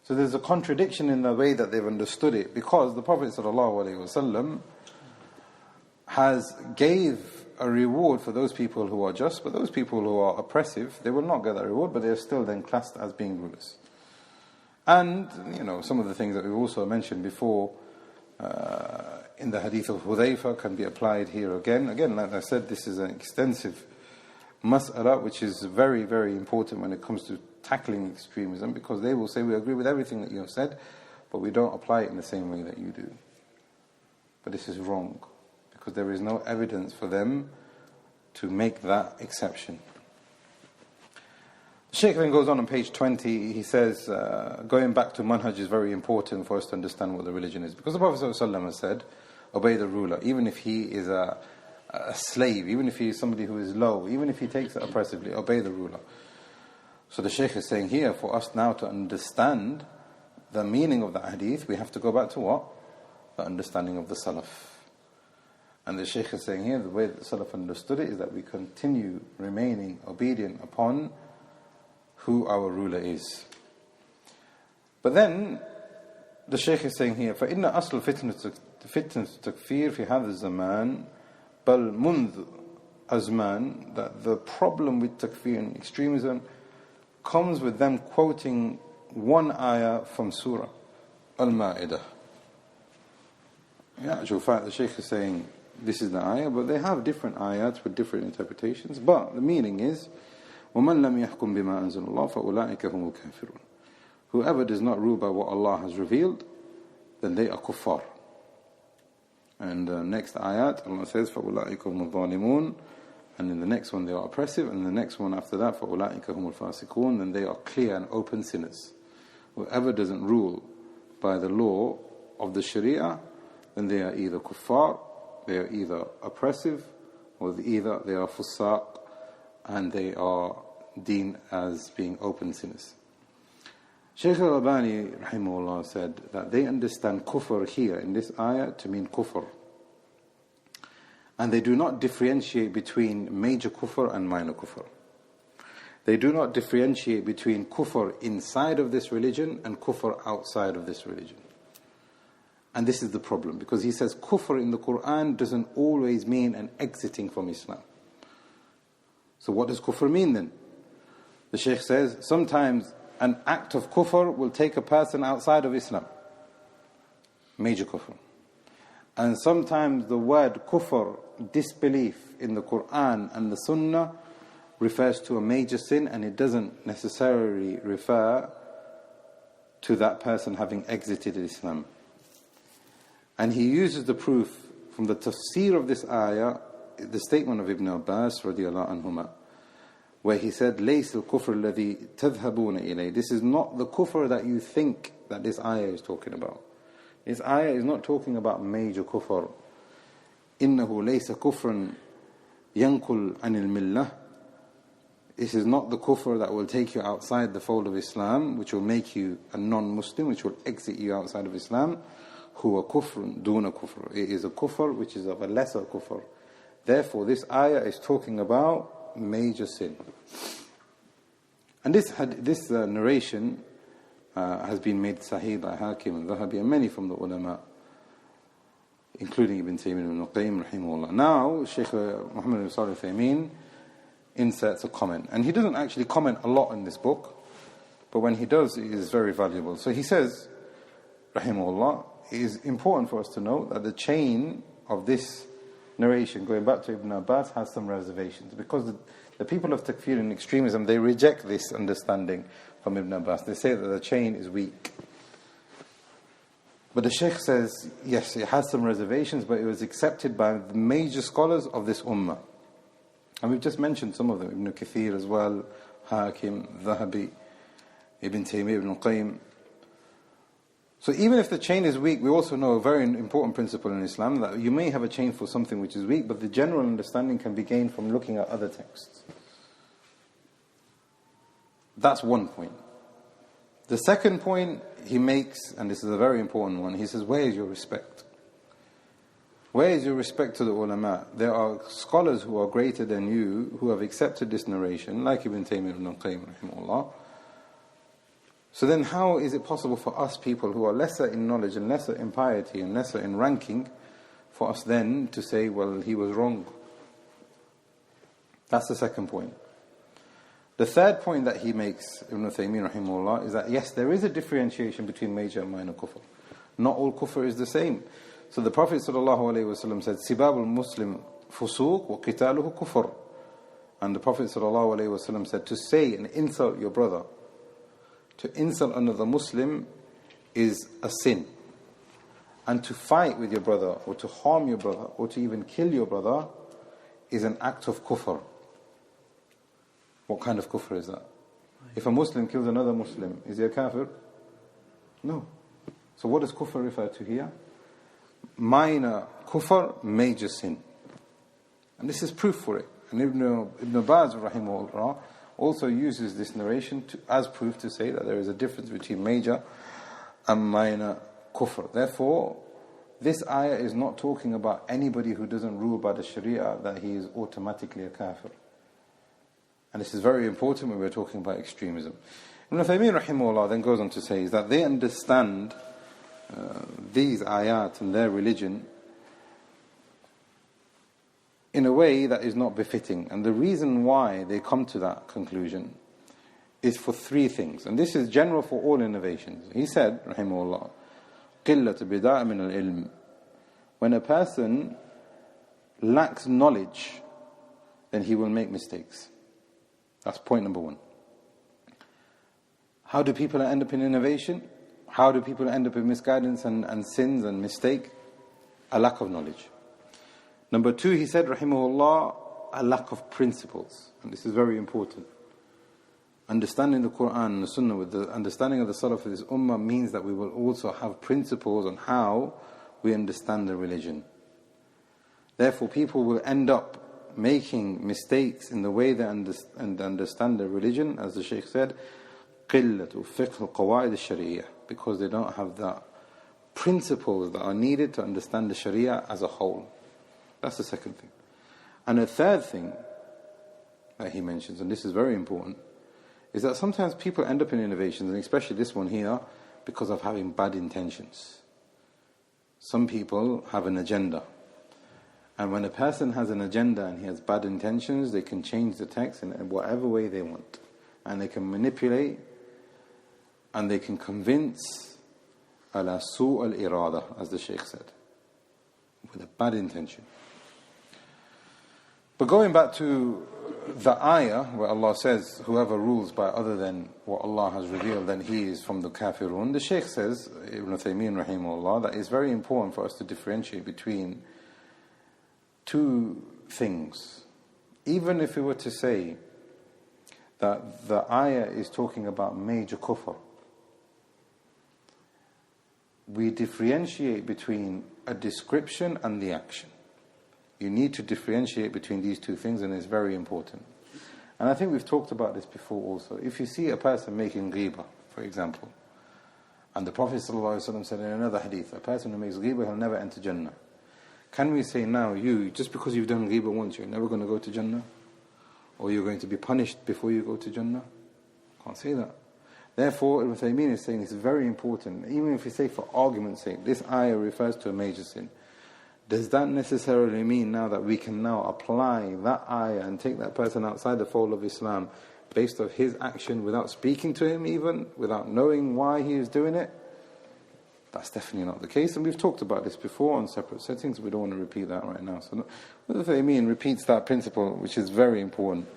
So there's a contradiction in the way that they've understood it, because the Prophet ﷺ gave a reward for those people who are just, but those people who are oppressive, they will not get that reward, but they are still then classed as being rulers. And, some of the things that we've also mentioned before in the Hadith of Hudayfa can be applied here again. Again, like I said, this is an extensive mas'ala which is very, very important when it comes to tackling extremism, because they will say, we agree with everything that you have said, but we don't apply it in the same way that you do. But this is wrong, because there is no evidence for them to make that exception. The Shaykh then goes on page 20, he says, going back to manhaj is very important for us to understand what the religion is. Because the Prophet ﷺ has said, obey the ruler, even if he is a slave, even if he is somebody who is low, even if he takes it oppressively, obey the ruler. So the Shaykh is saying here, for us now to understand the meaning of the hadith, we have to go back to what? The understanding of the Salaf. And the Shaykh is saying here, the way that the Salaf understood it is that we continue remaining obedient upon who our ruler is. But then, the Shaykh is saying here, فَإِنَّ أَصْلُ فِتْنَةُ التَّكْفِيرِ فِي هَذَا الزَّمَانِ بَلْ مُنْذ أَزْمَانِ, that the problem with takfir and extremism comes with them quoting one ayah from Surah al-Ma'idah. In actual fact, the Shaykh is saying this is the ayah, but they have different ayats with different interpretations. But the meaning is, وَمَنْ لَمْ يَحْكُمْ بِمَا أَنزَلَ اللَّهُ فَأُولَٰئِكَ هُمُ الْكَافِرُونَ. Whoever does not rule by what Allah has revealed, then they are kuffar. And the next ayat, Allah says, فَأُولَٰئِكَ هُمُ الظَّالِمُونَ. And in the next one they are oppressive, and the next one after that, فَأُولَٰئِكَ هُمُ الْفَاسِقُونَ. Then they are clear and open sinners. Whoever doesn't rule by the law of the Sharia, then they are either kuffar, they are either oppressive, or either they are fusaq, and they are deemed as being open sinners. Shaykh al-Albani rahimahullah said that they understand kufr here in this ayah to mean kufr. And they do not differentiate between major kufr and minor kufr. They do not differentiate between kufr inside of this religion and kufr outside of this religion. And this is the problem, because he says kufr in the Quran doesn't always mean an exiting from Islam. So what does kufr mean then? The Shaykh says, sometimes an act of kufr will take a person outside of Islam. Major kufr. And sometimes the word kufr, disbelief in the Quran and the Sunnah, refers to a major sin, and it doesn't necessarily refer to that person having exited Islam. And he uses the proof from the tafsir of this ayah, the statement of Ibn Abbas radiyallahu anhuma, where he said, لَيْسَ الْكُفْرُ الَّذِي تَذْهَبُونَ إِلَيْهِ. This is not the kufr that you think that this ayah is talking about. This ayah is not talking about major kufr. إِنَّهُ لَيْسَ كُفْرًا يَنْقُلْ عَنِ الْمِلَّةِ. This is not the kufr that will take you outside the fold of Islam, which will make you a non-Muslim, which will exit you outside of Islam. هُوَ كُفْرٌ دُونَ كُفْرٌ. It is a kufr which is of a lesser kufr. Therefore, this ayah is talking about major sin. And this narration has been made sahih by Hakim and Dhahabi and many from the ulama, including Ibn Taymiyyah and Ibn Qayyim rahimahullah. Now, Shaykh Muhammad al-Uthaymin inserts a comment. And he doesn't actually comment a lot in this book, but when he does, it is very valuable. So he says, rahimahullah, it is important for us to know that the chain of this narration, going back to Ibn Abbas, has some reservations. Because the people of takfir and extremism, they reject this understanding from Ibn Abbas. They say that the chain is weak. But the Shaykh says, yes, it has some reservations, but it was accepted by the major scholars of this ummah. And we've just mentioned some of them, Ibn Kathir as well, Hakim, Dhahabi, Ibn Taymiyyah, Ibn Qayyim. So even if the chain is weak, we also know a very important principle in Islam, that you may have a chain for something which is weak, but the general understanding can be gained from looking at other texts. That's one point. The second point he makes, and this is a very important one, he says, where is your respect? Where is your respect to the ulama? There are scholars who are greater than you who have accepted this narration, like Ibn Taymiyyah Ibn Qayyim rahimahullah. So then how is it possible for us people who are lesser in knowledge and lesser in piety and lesser in ranking, for us then to say, well, he was wrong? That's the second point. The third point that he makes, Ibn Uthaymin rahimahullah, is that yes, there is a differentiation between major and minor kufr. Not all kufr is the same. So the Prophet ﷺ said, Sibabul Muslim fusuq wa qitaluhu kufr. And the Prophet ﷺ said, to say and insult your brother, to insult another Muslim is a sin. And to fight with your brother, or to harm your brother, or to even kill your brother is an act of kufr. What kind of kufr is that? If a Muslim kills another Muslim, is he a kafir? No. So what does kufr refer to here? Minor kufr, major sin. And this is proof for it. And Ibn Baz rahimahullah also uses this narration as proof to say that there is a difference between major and minor kufr. Therefore, this ayah is not talking about anybody who doesn't rule by the sharia, that he is automatically a kafir. And this is very important when we're talking about extremism. Ibn Uthaymin rahimahullah then goes on to say is that they understand these ayat and their religion in a way that is not befitting. And the reason why they come to that conclusion is for three things. And this is general for all innovations. He said, rahimahullah, قِلَّةُ بِدَاءَ مِنَ الْعِلْمِ. When a person lacks knowledge, then he will make mistakes. That's point number one. How do people end up in innovation? How do people end up in misguidance and sins and mistake? A lack of knowledge. Number two, he said, rahimahullah, a lack of principles. And this is very important. Understanding the Quran and the Sunnah with the understanding of the Salaf of this Ummah means that we will also have principles on how we understand the religion. Therefore, people will end up making mistakes in the way they understand their religion, as the Shaykh said, قِلَّةُ فِقْهُ الْقَوَائِدِ الشَّرِيعَةِ, because they don't have the principles that are needed to understand the Sharia as a whole. That's the second thing. And a third thing that he mentions, and this is very important, is that sometimes people end up in innovations, and especially this one here, because of having bad intentions. Some people have an agenda. And when a person has an agenda and he has bad intentions, they can change the text in whatever way they want. And they can manipulate, and they can convince ala su' al-irada, as the Shaykh said, with a bad intention. But going back to the ayah where Allah says, whoever rules by other than what Allah has revealed, then he is from the kafirun. The Shaykh says, Ibn Uthaymin rahimahullah, that it's very important for us to differentiate between two things. Even if we were to say that the ayah is talking about major kufr, we differentiate between a description and the action. You need to differentiate between these two things, and it's very important. And I think we've talked about this before also. If you see a person making ghibah, for example, and the Prophet ﷺ said in another hadith, a person who makes ghibah, he'll never enter Jannah. Can we say now, you, just because you've done ghibah once, you're never going to go to Jannah? Or you're going to be punished before you go to Jannah? Can't say that. Therefore, Ibn Uthaymin is saying it's very important. Even if we say for argument's sake, this ayah refers to a major sin. Does that necessarily mean now that we can now apply that ayah and take that person outside the fold of Islam based on his action without speaking to him even, without knowing why he is doing it? That's definitely not the case, and we've talked about this before on separate settings. We don't want to repeat that right now. So Ibn Uthaymin repeats that principle, which is very important.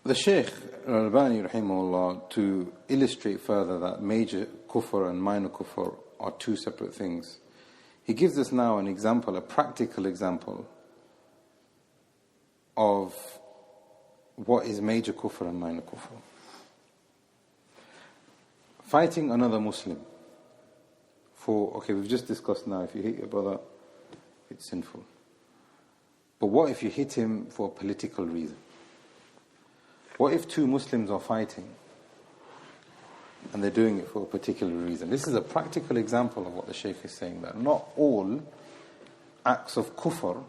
The Shaykh al-Albani rahimahullah, to illustrate further that major kufr and minor kufr are two separate things, he gives us now an example, a practical example of what is major kufr and minor kufr. Fighting another Muslim we've just discussed now, if you hit your brother, it's sinful. But what if you hit him for a political reason? What if two Muslims are fighting and they're doing it for a particular reason? This is a practical example of what the Shaykh is saying, that not all acts of kufr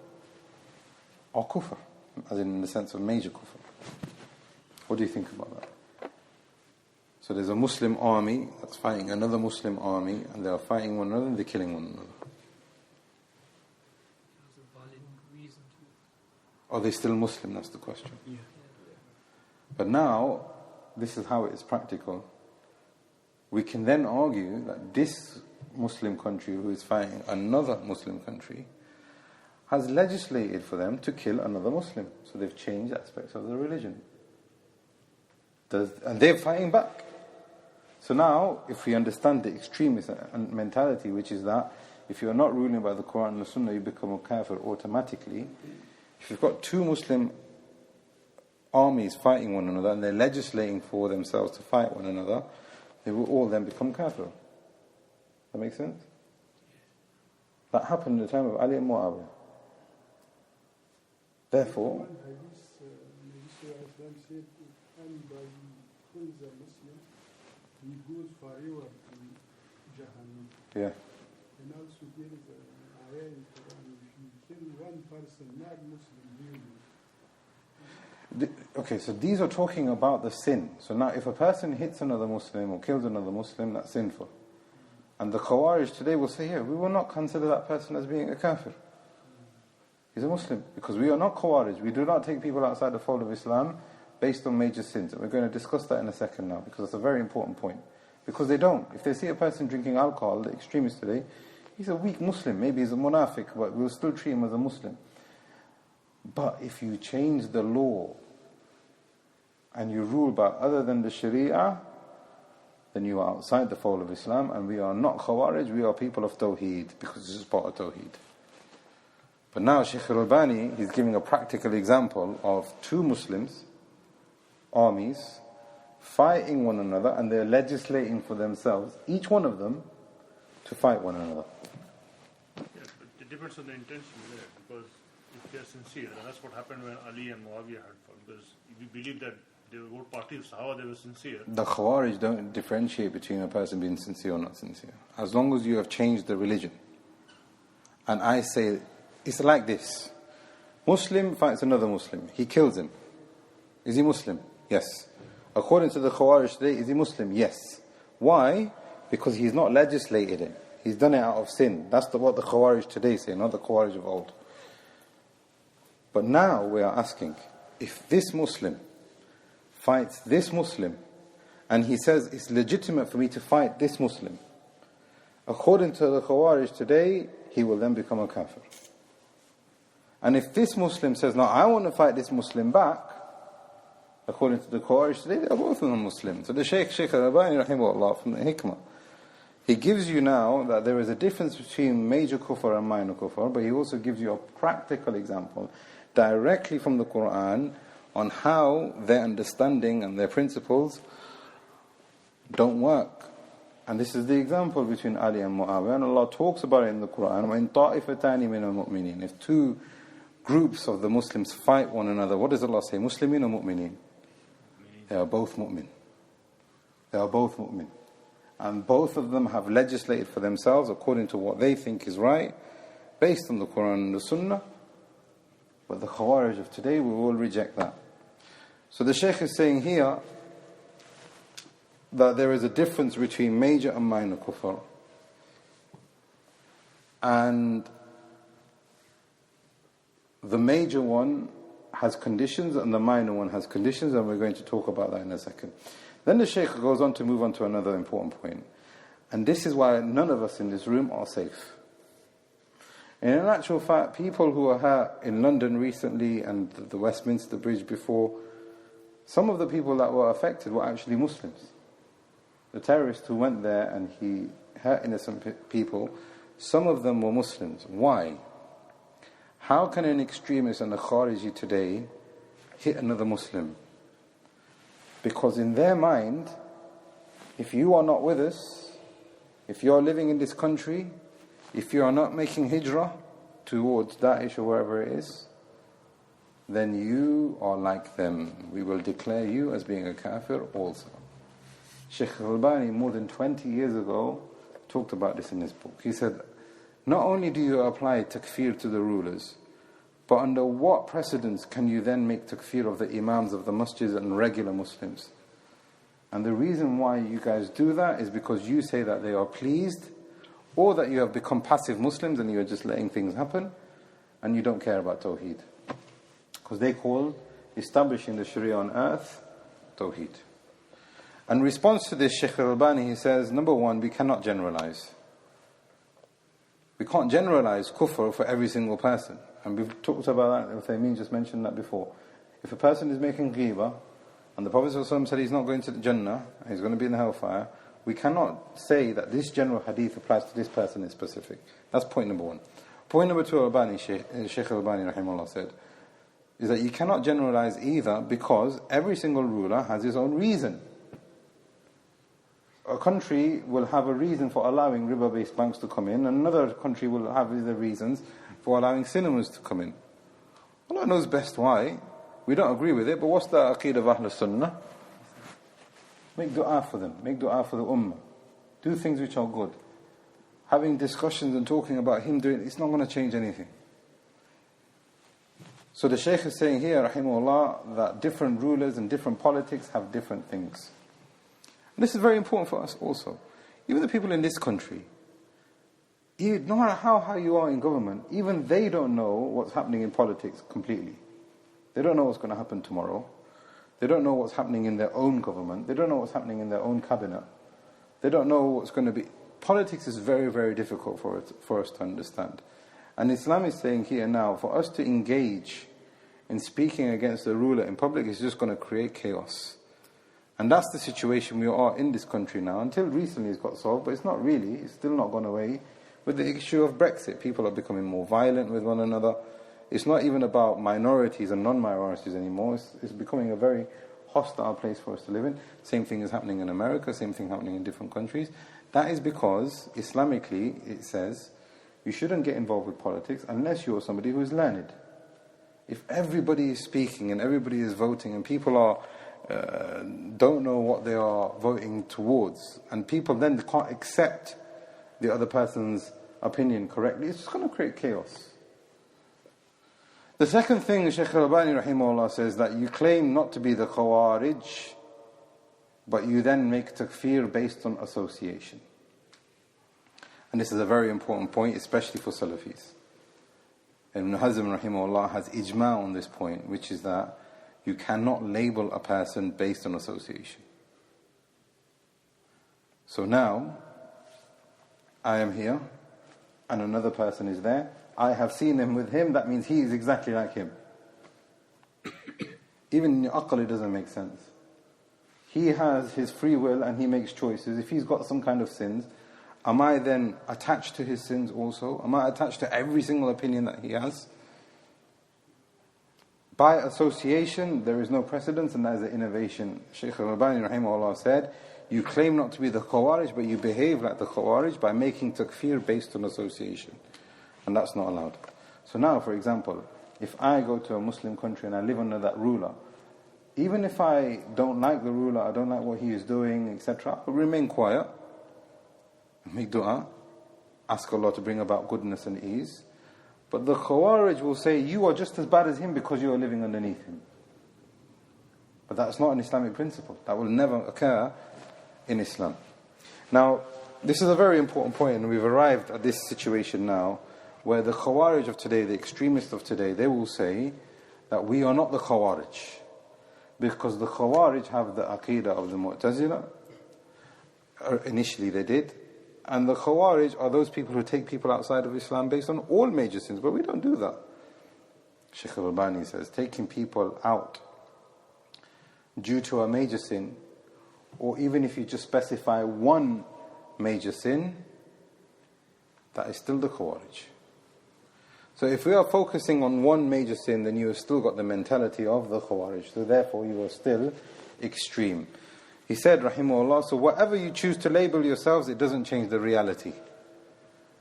are kufr, as in the sense of major kufr. What do you think about that? So there's a Muslim army that's fighting another Muslim army, and they are fighting one another and they're killing one another. There's a violent reason Are they still Muslim? That's the question. Yeah. But now, this is how it is practical. We can then argue that this Muslim country who is fighting another Muslim country has legislated for them to kill another Muslim. So they've changed aspects of the religion. And they're fighting back. So now, if we understand the extremist mentality, which is that if you are not ruling by the Quran and the Sunnah, you become a kafir automatically. If you've got two Muslim armies fighting one another and they're legislating for themselves to fight one another, they will all then become kafir. That makes sense? That happened in the time of Ali and Muawiyah. Therefore, he goes forever to Jahannam. Yeah. And also there is an ayah in Quran, if you kill one person, not Muslim, he will. Okay, so these are talking about the sin. So now if a person hits another Muslim or kills another Muslim, that's sinful. And the Khwarij today will say, we will not consider that person as being a kafir. He's a Muslim. Because we are not Khwarij. We do not take people outside the fold of Islam based on major sins. And we're going to discuss that in a second now, because it's a very important point. Because they don't. If they see a person drinking alcohol, the extremists today, he's a weak Muslim. Maybe he's a munafiq, but we'll still treat him as a Muslim. But if you change the law and you rule by other than the Sharia, then you are outside the fold of Islam, and we are not Khawarij, we are people of Tawhid, because this is part of Tawhid. But now Shaykh al-Albani, he's giving a practical example of two Muslims, armies, fighting one another, and they're legislating for themselves, each one of them, to fight one another. Yeah, but it depends on the intention there, because if they're sincere, and that's what happened when Ali and Muawiyah had fought, because we believe that they were both parties, how they were sincere. The Khawarij don't differentiate between a person being sincere or not sincere. As long as you have changed the religion. And I say, it's like this. Muslim fights another Muslim. He kills him. Is he Muslim? Yes. According to the Khawarij today, is he Muslim? Yes. Why? Because he's not legislated it. He's done it out of sin. That's what the Khawarij today say, not the Khawarij of old. But now we are asking, if this Muslim fights this Muslim, and he says it's legitimate for me to fight this Muslim, according to the Khawarij today, he will then become a kafir. And if this Muslim says, no, I want to fight this Muslim back, according to the Khurooj today, they are both of them Muslims. So the Shaykh al-Albani rahimahullah from the Hukm, he gives you now that there is a difference between major kufr and minor kufr, but he also gives you a practical example directly from the Quran on how their understanding and their principles don't work. And this is the example between Ali and Muawiyah, and Allah talks about it in the Quran. وَإِن طَائِفَتَانِ مِنَ الْمُؤْمِنِينَ. If two groups of the Muslims fight one another, what does Allah say? Muslimin or mu'mineen? They are both mu'min. They are both mu'min. And both of them have legislated for themselves according to what they think is right, based on the Quran and the Sunnah. But the Khawarij of today, we will reject that. So the Shaykh is saying here that there is a difference between major and minor kufr. And the major one has conditions and the minor one has conditions, and we're going to talk about that in a second. Then the Shaykh goes on to move on to another important point. And this is why none of us in this room are safe. And in actual fact, people who are here in London recently and the Westminster Bridge before, some of the people that were affected were actually Muslims. The terrorist who went there and he hurt innocent people, some of them were Muslims. Why? How can an extremist and a Khariji today hit another Muslim? Because in their mind, if you are not with us, if you are living in this country, if you are not making hijrah towards Daesh or wherever it is, then you are like them. We will declare you as being a kafir also. Shaykh al-Albani, more than 20 years ago, talked about this in his book. He said, not only do you apply takfir to the rulers, but under what precedence can you then make takfir of the imams of the masjids and regular Muslims? And the reason why you guys do that is because you say that they are pleased, or that you have become passive Muslims and you are just letting things happen, and you don't care about Tawhid. Because they call establishing the Sharia on earth Tawhid. In response to this, Shaykh al-Albani, he says, number one, we cannot generalize. We can't generalize kufr for every single person. And we've talked about that, Uthaymin just mentioned that before. If a person is making ghibah, and the Prophet ﷺ said he's not going to the Jannah, he's going to be in the hellfire, we cannot say that this general hadith applies to this person in specific. That's point number one. Point number two, Shaykh al-Albani rahimahullah said, is that you cannot generalize either, because every single ruler has his own reason. A country will have a reason for allowing riba-based banks to come in, and another country will have the reasons for allowing cinemas to come in. Allah knows best why. We don't agree with it, but what's the Aqidah of Ahl Sunnah? Make dua for them, make dua for the ummah. Do things which are good. Having discussions and talking about him doing it's not going to change anything. So the Shaykh is saying here, rahimahullah, that different rulers and different politics have different things. And this is very important for us also. Even the people in this country, no matter how high you are in government, even they don't know what's happening in politics completely. They don't know what's going to happen tomorrow. They don't know what's happening in their own government. They don't know what's happening in their own cabinet. They don't know what's going to be. Politics is very, very difficult for us to understand. And Islam is saying here now, for us to engage in speaking against the ruler in public is just going to create chaos. And that's the situation we are in this country now. Until recently it's got solved, but it's not really. It's still not gone away. With the issue of Brexit, people are becoming more violent with one another. It's not even about minorities and non-minorities anymore. It's becoming a very hostile place for us to live in. Same thing is happening in America, same thing happening in different countries. That is because, Islamically, it says, you shouldn't get involved with politics unless you're somebody who is learned. If everybody is speaking and everybody is voting and people don't know what they are voting towards, and people then can't accept the other person's opinion correctly, it's just going to create chaos. The second thing Shaykh al-Albani rahimahullah says, that you claim not to be the Khwarij, but you then make takfir based on association. And this is a very important point, especially for Salafis. Ibn Hazm rahimahullah has ijma' on this point, which is that you cannot label a person based on association. So now, I am here, and another person is there. I have seen him with him, that means he is exactly like him. Even in your aql, it doesn't make sense. He has his free will and he makes choices. If he's got some kind of sins, am I then attached to his sins also? Am I attached to every single opinion that he has? By association, there is no precedence, and that is an innovation. Shaykh al-Albani rahimahullah said, you claim not to be the Khawarij, but you behave like the Khawarij by making takfir based on association. And that's not allowed. So now, for example, if I go to a Muslim country and I live under that ruler, even if I don't like the ruler, I don't like what he is doing, etc., I'll remain quiet, make dua, ask Allah to bring about goodness and ease. But the Khawarij will say, you are just as bad as him because you are living underneath him. But that's not an Islamic principle. That will never occur in Islam. Now, this is a very important point, and we've arrived at this situation now, where the Khawarij of today, the extremists of today, they will say that we are not the Khawarij. Because the Khawarij have the Aqidah of the Mu'tazila. Initially they did. And the Khawarij are those people who take people outside of Islam based on all major sins. But we don't do that. Shaykh al-Albani says, taking people out due to a major sin, or even if you just specify one major sin, that is still the Khawarij. So if we are focusing on one major sin, then you have still got the mentality of the Khawarij. So therefore you are still extreme. He said, rahimahullah, so whatever you choose to label yourselves, it doesn't change the reality.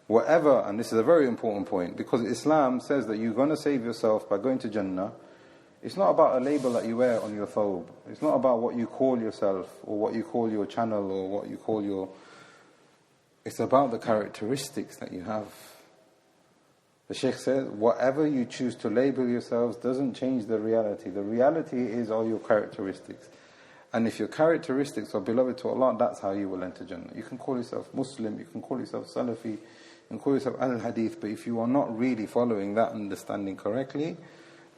Whatever, and this is a very important point, because Islam says that you're going to save yourself by going to Jannah. It's not about a label that you wear on your thawb. It's not about what you call yourself, or what you call your channel, or what you call your... It's about the characteristics that you have. The Shaykh says, whatever you choose to label yourselves doesn't change the reality. The reality is all your characteristics. And if your characteristics are beloved to Allah, that's how you will enter Jannah. You can call yourself Muslim, you can call yourself Salafi, you can call yourself al-Hadith, but if you are not really following that understanding correctly,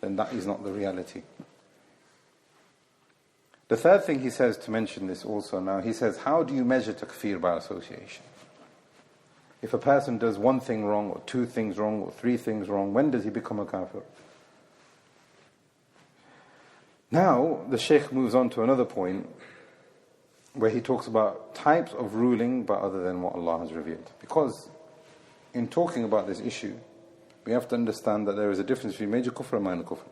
then that is not the reality. The third thing he says, to mention this also now, he says, how do you measure takfir by association? If a person does one thing wrong, or two things wrong, or three things wrong, when does he become a kafir? Now, the Shaykh moves on to another point, where he talks about types of ruling but other than what Allah has revealed. Because in talking about this issue, we have to understand that there is a difference between major kufr and minor kufr.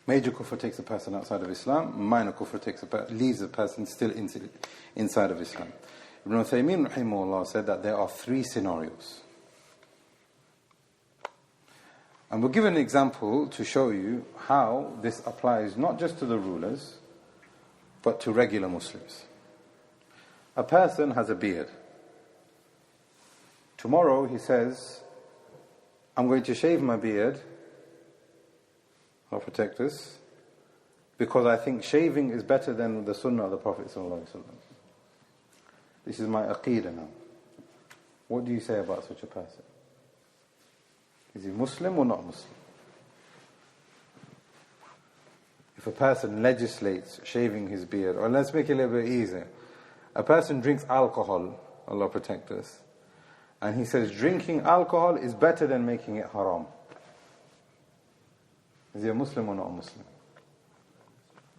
Major kufr takes a person outside of Islam, minor kufr leaves a person still inside of Islam. Ibn al-Uthaymin rahimahullah said that there are three scenarios. And we'll give an example to show you how this applies not just to the rulers, but to regular Muslims. A person has a beard. Tomorrow he says, I'm going to shave my beard, Allah protect us, because I think shaving is better than the sunnah of the Prophet ﷺ. This is my Aqidah now. What do you say about such a person? Is he Muslim or not Muslim? If a person legislates shaving his beard, or let's make it a little bit easier. A person drinks alcohol, Allah protect us, and he says drinking alcohol is better than making it haram. Is he a Muslim or not a Muslim?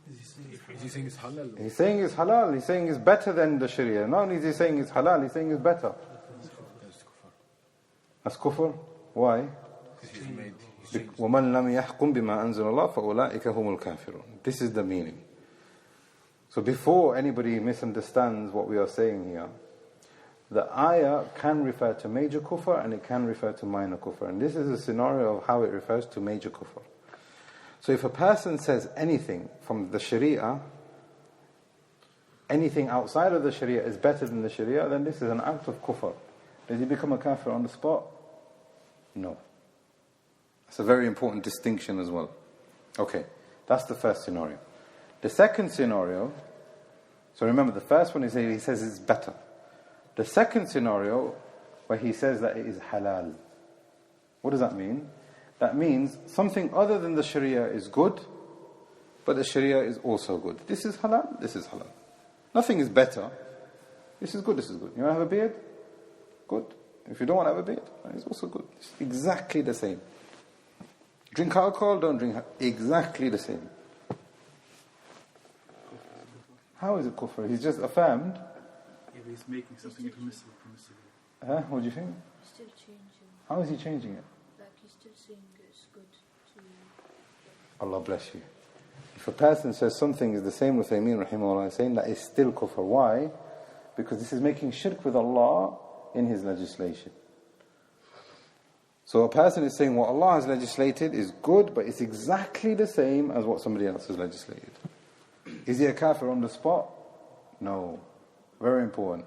Is he saying it's halal? He's saying it's halal. He's saying it's better than the Sharia. Not only is he saying it's halal, he's saying it's better. That's kufr. Why? وَمَنْ لَمْ يَحْكُمْ بِمَا أَنزَلَ اللَّهُ فَأُولَٰئِكَ هُمُ الْكَافِرُونَ. This is the meaning. So before anybody misunderstands what we are saying here, the ayah can refer to major kufr and it can refer to minor kufr. And this is a scenario of how it refers to major kufr. So if a person says anything from the Sharia, anything outside of the Sharia is better than the Sharia, then this is an act of kufr. Does he become a kafir on the spot? No. It's a very important distinction as well. Okay, that's the first scenario. The second scenario, so remember the first one is he says it's better. The second scenario, where he says that it is halal. What does that mean? That means something other than the Sharia is good, but the Sharia is also good. This is halal, this is halal. Nothing is better. This is good, this is good. You want to have a beard? Good. If you don't want to have a beard, it's also good. It's exactly the same. Drink alcohol, don't drink alcohol. Exactly the same. How is it kufr? He's just affirmed. If he's making something permissible. Huh? What do you think? He's still changing. How is he changing it? Like he's still saying it's good to... Allah bless you. If a person says something is the same with Uthaymin rahimahullah, saying that is still kufr. Why? Because this is making shirk with Allah in his legislation. So a person is saying what Allah has legislated is good, but it's exactly the same as what somebody else has legislated. Is he a kafir on the spot? No. Very important.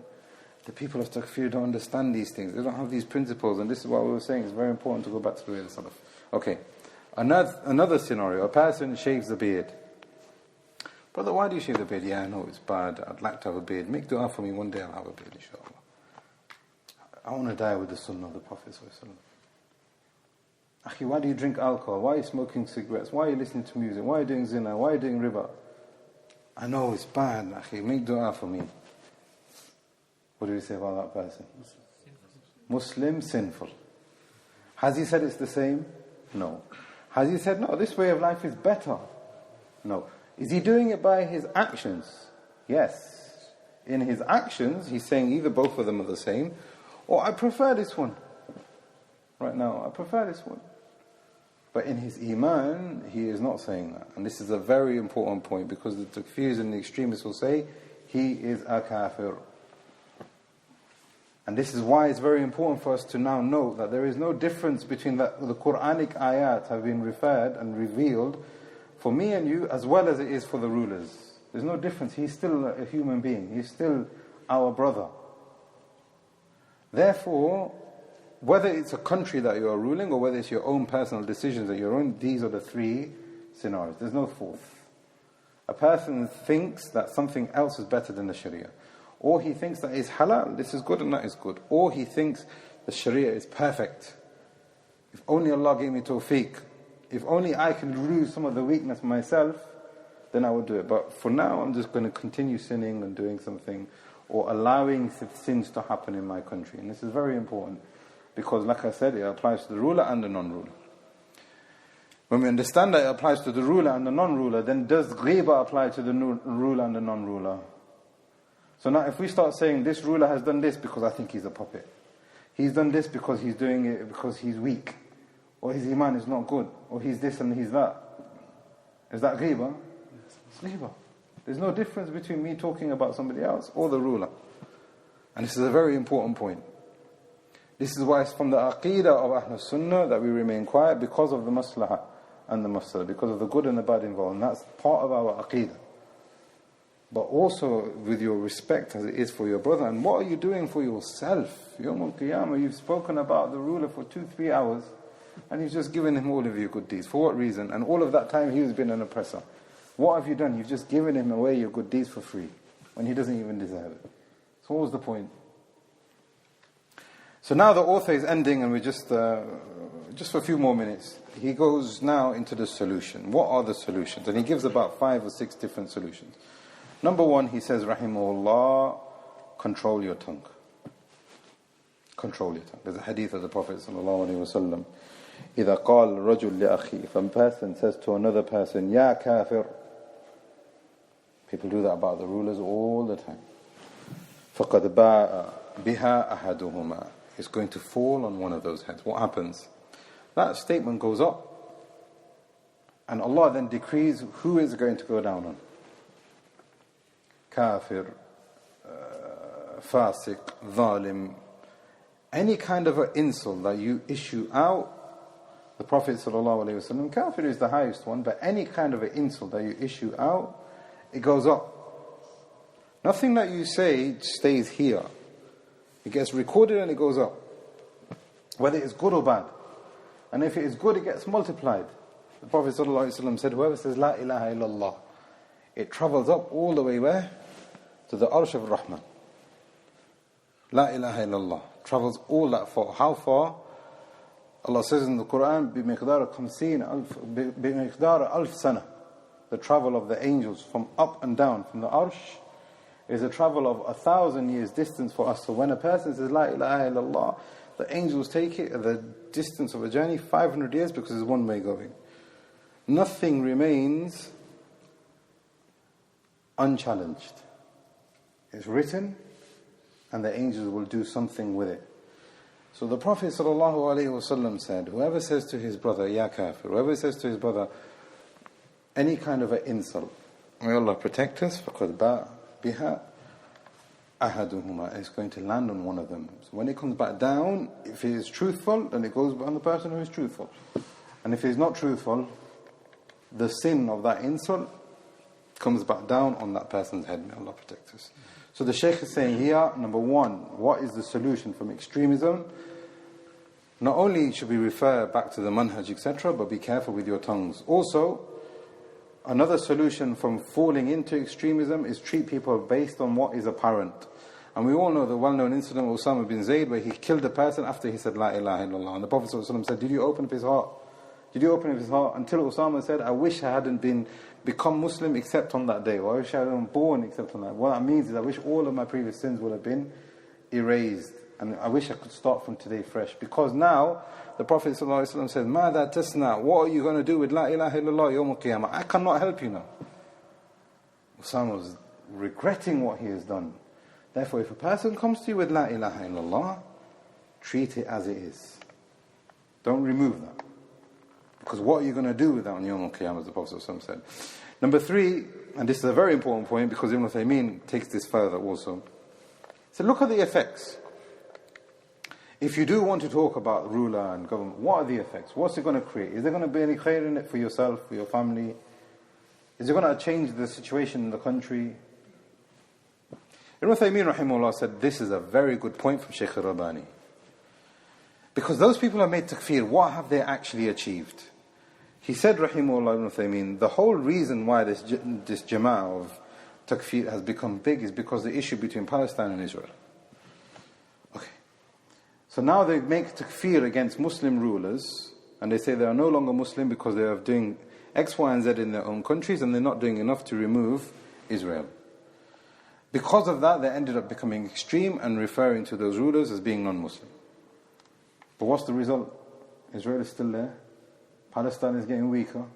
The people of Takfir don't understand these things. They don't have these principles, and this is what we were saying. It's very important to go back to the way of the Salaf. Okay. Another scenario. A person shaves the beard. Brother, why do you shave the beard? Yeah, I know it's bad. I'd like to have a beard. Make dua for me. One day I'll have a beard, inshallah. I want to die with the sunnah of the Prophet sallallahu alaihi wasallam. Akhi, why do you drink alcohol? Why are you smoking cigarettes? Why are you listening to music? Why are you doing zina? Why are you doing riba? I know it's bad, Akhi. Make dua for me. What do we say about that person? Muslim, sinful. Has he said it's the same? No. Has he said, no, this way of life is better? No. Is he doing it by his actions? Yes. In his actions, he's saying either both of them are the same, or I prefer this one. Right now, I prefer this one. But in his iman, he is not saying that. And this is a very important point, because the takfirs and the extremists will say, he is a kafir. And this is why it's very important for us to now know that there is no difference between the Quranic ayat have been referred and revealed for me and you, as well as it is for the rulers. There's no difference. He's still a human being. He's still our brother. Therefore, whether it's a country that you are ruling or whether it's your own personal decisions that you're on, these are the three scenarios. There's no fourth. A person thinks that something else is better than the Sharia. Or he thinks that it's halal, this is good and that is good. Or he thinks the Sharia is perfect. If only Allah gave me tawfiq, If only I can lose some of the weakness myself, then I would do it. But for now, I'm just going to continue sinning and doing something, or allowing sins to happen in my country. And this is very important, because like I said, it applies to the ruler and the non-ruler. When we understand that it applies to the ruler and the non-ruler, then does ghiba apply to the ruler and the non-ruler? So now if we start saying, this ruler has done this because I think he's a puppet, he's done this because he's doing it because he's weak, or his iman is not good, or he's this and he's that, is that ghiba? It's ghiba. There's no difference between me talking about somebody else or the ruler. And this is a very important point. This is why it's from the Aqidah of Ahlul Sunnah that we remain quiet, because of the maslahah and the mafsadah, because of the good and the bad involved. And that's part of our Aqidah. But also with your respect as it is for your brother. And what are you doing for yourself? Yawm al-Qiyamah, you've spoken about the ruler for 2-3 hours, and you've just given him all of your good deeds. For what reason? And all of that time he has been an oppressor. What have you done? You've just given him away your good deeds for free, when he doesn't even deserve it. So what was the point? So now the author is ending, and we just for a few more minutes, he goes now into the solution. What are the solutions? And he gives about 5 or 6 different solutions. Number 1, he says, Rahimahullah, control your tongue. Control your tongue. There's a hadith of the Prophet ﷺ. إِذَا قَالَ رَجُلْ لِأَخِي, if a person says to another person, Ya kafir. People do that about the rulers all the time. فَقَدْ بَاءَ بِهَا أَحَدُهُمَا. It's going to fall on one of those heads. What happens? That statement goes up, and Allah then decrees who is going to go down on. Kafir, fasiq, zalim. Any kind of an insult that you issue out, the Prophet ﷺ, kafir is the highest one, but any kind of an insult that you issue out, it goes up. Nothing that you say stays here. It gets recorded and it goes up. Whether it's good or bad. And if it is good, it gets multiplied. The Prophet ﷺ said, whoever says La ilaha illallah, it travels up all the way where? To the Arsh of Rahman. La ilaha illallah. Travels all that far. How far? Allah says in the Quran, بِمِقْدَارَ أَلْفِ سَنَةٍ. The travel of the angels from up and down from the Arsh is a travel of 1,000 years distance for us. So when a person says La ilaha illallah, the angels take it at the distance of a journey 500 years, because it's one way going. Nothing remains unchallenged. It's written, and the angels will do something with it. So the Prophet ﷺ said, whoever says to his brother, Ya kafir, whoever says to his brother any kind of an insult, may Allah protect us, فَقَدْ بَاءَ بِهَا أَحَدُهُمَا, it's going to land on one of them. So when it comes back down, if it is truthful, then it goes on the person who is truthful. And if it is not truthful, the sin of that insult comes back down on that person's head. May Allah protect us. So the Shaykh is saying here, number 1, what is the solution from extremism? Not only should we refer back to the manhaj, etc., but be careful with your tongues. Also, another solution from falling into extremism is treat people based on what is apparent. And we all know the well-known incident of Usama bin Zayd, where he killed a person after he said La ilaha illallah. And the Prophet ﷺ said, did you open up his heart? Did you open up his heart? Until Usama said, I wish I hadn't become Muslim except on that day, or I wish I hadn't born except on that. What that means is I wish all of my previous sins would have been erased, and I wish I could start from today fresh. Because now the Prophet ﷺ said, ماذا تصنع? What are you going to do with La ilaha illallah yawm al-Qiyamah? I cannot help you now. Usama was regretting what he has done. Therefore, if a person comes to you with La ilaha illallah, treat it as it is. Don't remove that. Because what are you going to do with that on Yawm al-Qiyamah, as the Prophet said. Number 3, and this is a very important point, because al-Uthaymin takes this further also. So look at the effects. If you do want to talk about ruler and government, what are the effects? What's it going to create? Is there going to be any khair in it for yourself, for your family? Is it going to change the situation in the country? Ibn Uthaymin rahimahullah said, this is a very good point from Shaykh al-Albani. Because those people who have made takfir, what have they actually achieved? He said, rahimahullah ibn Uthaymin, the whole reason why this jama'ah of takfir has become big is because the issue between Palestine and Israel. Okay. So now they make takfir against Muslim rulers, and they say they are no longer Muslim because they are doing X, Y, and Z in their own countries, and they're not doing enough to remove Israel. Because of that, they ended up becoming extreme and referring to those rulers as being non-Muslim. But what's the result? Israel is still there. Palestine is getting weaker.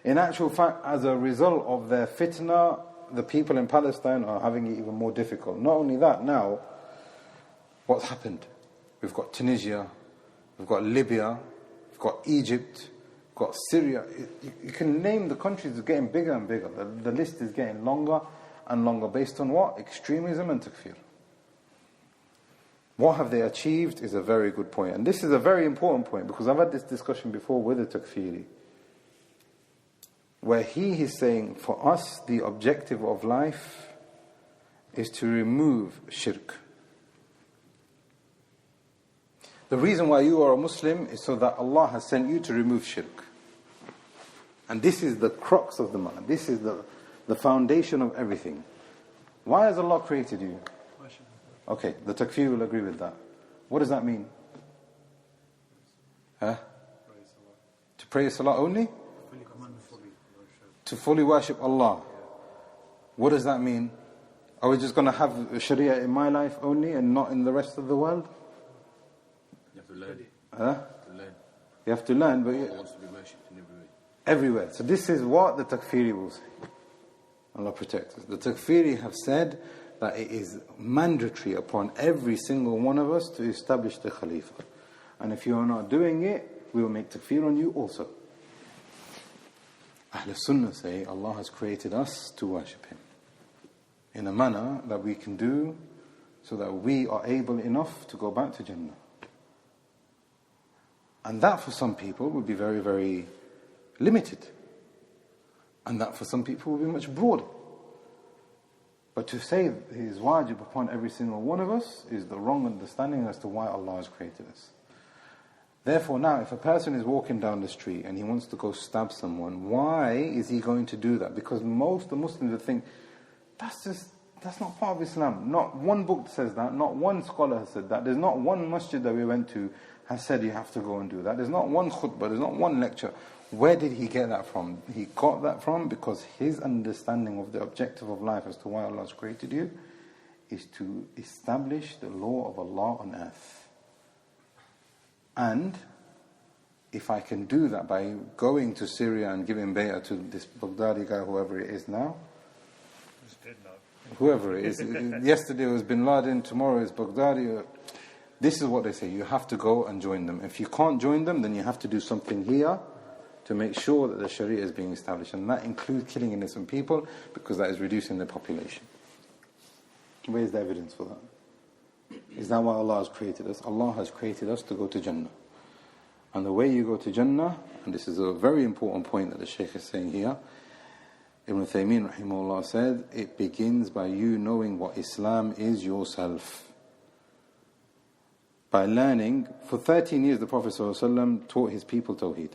In actual fact, as a result of their fitna, the people in Palestine are having it even more difficult. Not only that, now, what's happened? We've got Tunisia, we've got Libya, we've got Egypt, we've got Syria. You can name the countries are getting bigger and bigger. The list is getting longer and longer based on what? Extremism and takfir. What have they achieved is a very good point. And this is a very important point because I've had this discussion before with a takfiri, where he is saying, for us, the objective of life is to remove shirk. The reason why you are a Muslim is so that Allah has sent you to remove shirk. And this is the crux of the matter. This is the foundation of everything. Why has Allah created you? Okay, the takfir will agree with that. What does that mean? To pray Salah only? To fully worship Allah. What does that mean? Are we just going to have Sharia in my life only and not in the rest of the world? You have to learn. Huh? You have to learn, but Allah wants to be worshipped in everywhere. So this is what the takfiri will say. Allah protect us. The takfiri have said that it is mandatory upon every single one of us to establish the Khalifa. And if you are not doing it, we will make takfir on you also. Ahl Sunnah say Allah has created us to worship Him in a manner that we can do so that we are able enough to go back to Jannah. And that for some people will be very, very limited. And that for some people will be much broader. But to say it is wajib upon every single one of us is the wrong understanding as to why Allah has created us. Therefore now, if a person is walking down the street and he wants to go stab someone, why is he going to do that? Because most of the Muslims would think, that's not part of Islam. Not one book says that, not one scholar has said that. There's not one masjid that we went to has said you have to go and do that. There's not one khutbah, there's not one lecture. Where did he get that from? He got that from because his understanding of the objective of life as to why Allah has created you is to establish the law of Allah on earth. And if I can do that by going to Syria and giving bay'ah to this Baghdadi guy, whoever it is now, He's dead now. whoever it is, yesterday was Bin Laden, tomorrow is Baghdadi. This is what they say, you have to go and join them. If you can't join them, then you have to do something here to make sure that the Sharia is being established. And that includes killing innocent people because that is reducing the population. Where is the evidence for that? Is that why Allah has created us? Allah has created us to go to Jannah. And the way you go to Jannah, and this is a very important point that the Shaykh is saying here, Ibn Uthaymin rahimahullah said, it begins by you knowing what Islam is yourself. By learning, for 13 years the Prophet ﷺ taught his people Tawhid.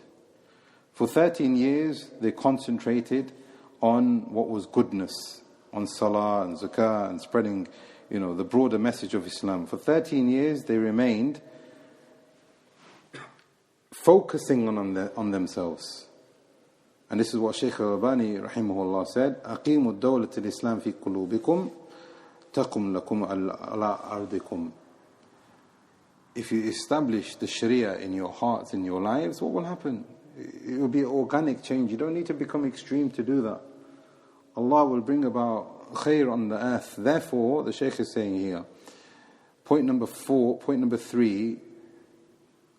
For 13 years they concentrated on what was goodness, on Salah and Zakah and spreading, the broader message of Islam. For 13 years they remained focusing on themselves. And this is what Shaykh al-Albani rahimahullah said, أَقِيمُوا الدَّوْلَةِ الْإِسْلَامِ فِي قُلُوبِكُمْ تَقُمْ لَكُمْ عَلَىٰ أَرْضِكُمْ. If you establish the Sharia in your hearts, in your lives, what will happen? It will be organic change. You don't need to become extreme to do that. Allah will bring about khair on the earth. Therefore, the Shaykh is saying here, point number 3,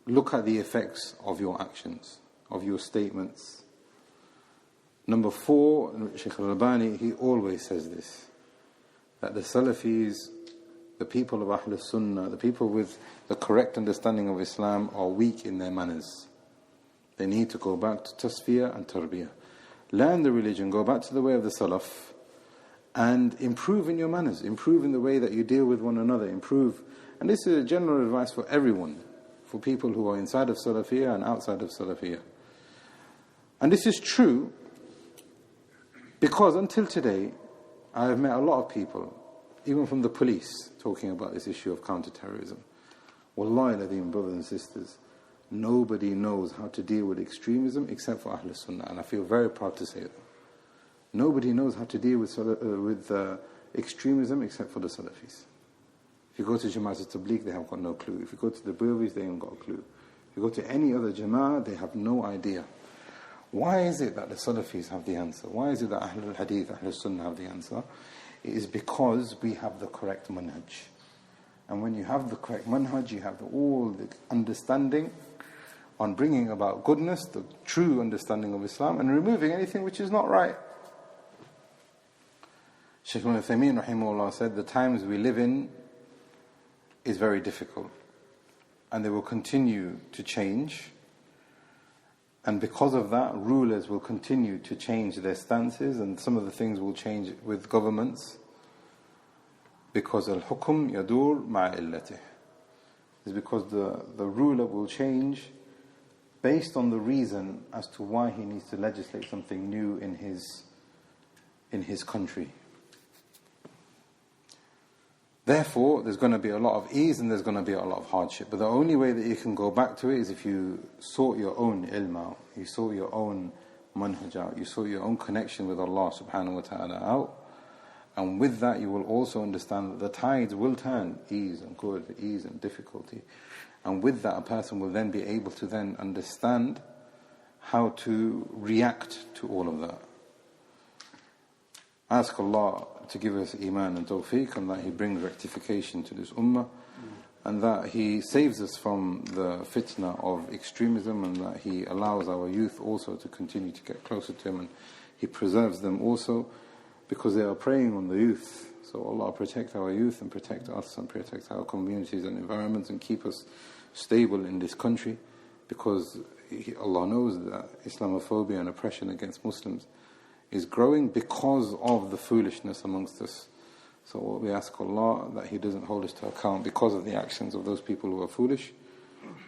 look at the effects of your actions, of your statements. Number 4, Shaykh al-Albani, he always says this, that the Salafis, the people of Ahl Sunnah, the people with the correct understanding of Islam are weak in their manners. They need to go back to tasfiyah and tarbiyah. Learn the religion, go back to the way of the Salaf, and improve in your manners, improve in the way that you deal with one another, improve. And this is a general advice for everyone, for people who are inside of Salafiyah and outside of Salafiyah. And this is true because until today, I have met a lot of people, even from the police, talking about this issue of counter-terrorism. Wallahi ladhim, brothers and sisters, Nobody knows how to deal with extremism except for Ahlul Sunnah, and I feel very proud to say that. Nobody knows how to deal with extremism except for the Salafis. If you go to Jama'at al-Tabligh, they have got no clue. If you go to the Breweries, they haven't got a clue. If you go to any other Jama'ah, they have no idea. Why is it that the Salafis have the answer? Why is it that Ahlul Hadith, Ahlul Sunnah have the answer? It is because we have the correct manhaj. And when you have the correct manhaj, you have all the understanding on bringing about goodness, the true understanding of Islam, and removing anything which is not right. Shaykh al-Uthaymin rahimahullah said, the times we live in is very difficult, and they will continue to change, and because of that, rulers will continue to change their stances, and some of the things will change with governments, because al-Hukm yadur ma'a illatih. It's because the ruler will change based on the reason as to why he needs to legislate something new in his country. Therefore, there's going to be a lot of ease and there's going to be a lot of hardship. But the only way that you can go back to it is if you sort your own ilm out, you sort your own manhaj out, you sort your own connection with Allah subhanahu wa ta'ala out. And with that, you will also understand that the tides will turn, ease and good, ease and difficulty. And with that, a person will then be able to then understand how to react to all of that. Ask Allah to give us iman and tawfiq, and that He brings rectification to this ummah, and that He saves us from the fitna of extremism, and that He allows our youth also to continue to get closer to Him, and He preserves them also, because they are preying on the youth. So Allah protect our youth and protect us and protect our communities and environments and keep us stable in this country, because Allah knows that Islamophobia and oppression against Muslims is growing because of the foolishness amongst us. So we ask Allah that He doesn't hold us to account because of the actions of those people who are foolish.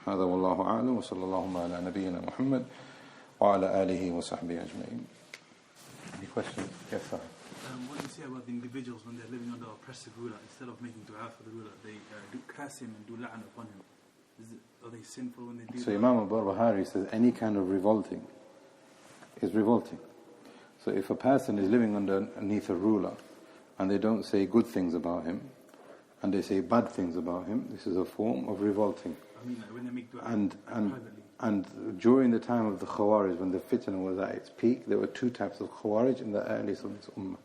هذا والله أعلم وصلى الله على نبينا محمد وعلى آله وصحبه أجمعين. Any questions? Yes, sir. What do you say about the individuals when they're living under oppressive ruler? Instead of making dua for the ruler, they do curse him and do la'an upon him. Are they sinful when they do that? So Imam al-Barbahari says any kind of revolting is revolting. So if a person is living underneath a ruler and they don't say good things about him and they say bad things about him, this is a form of revolting. I mean, when they make dua And during the time of the Khwarij, when the fitna was at its peak, there were two types of Khwarij in the earliest of this ummah.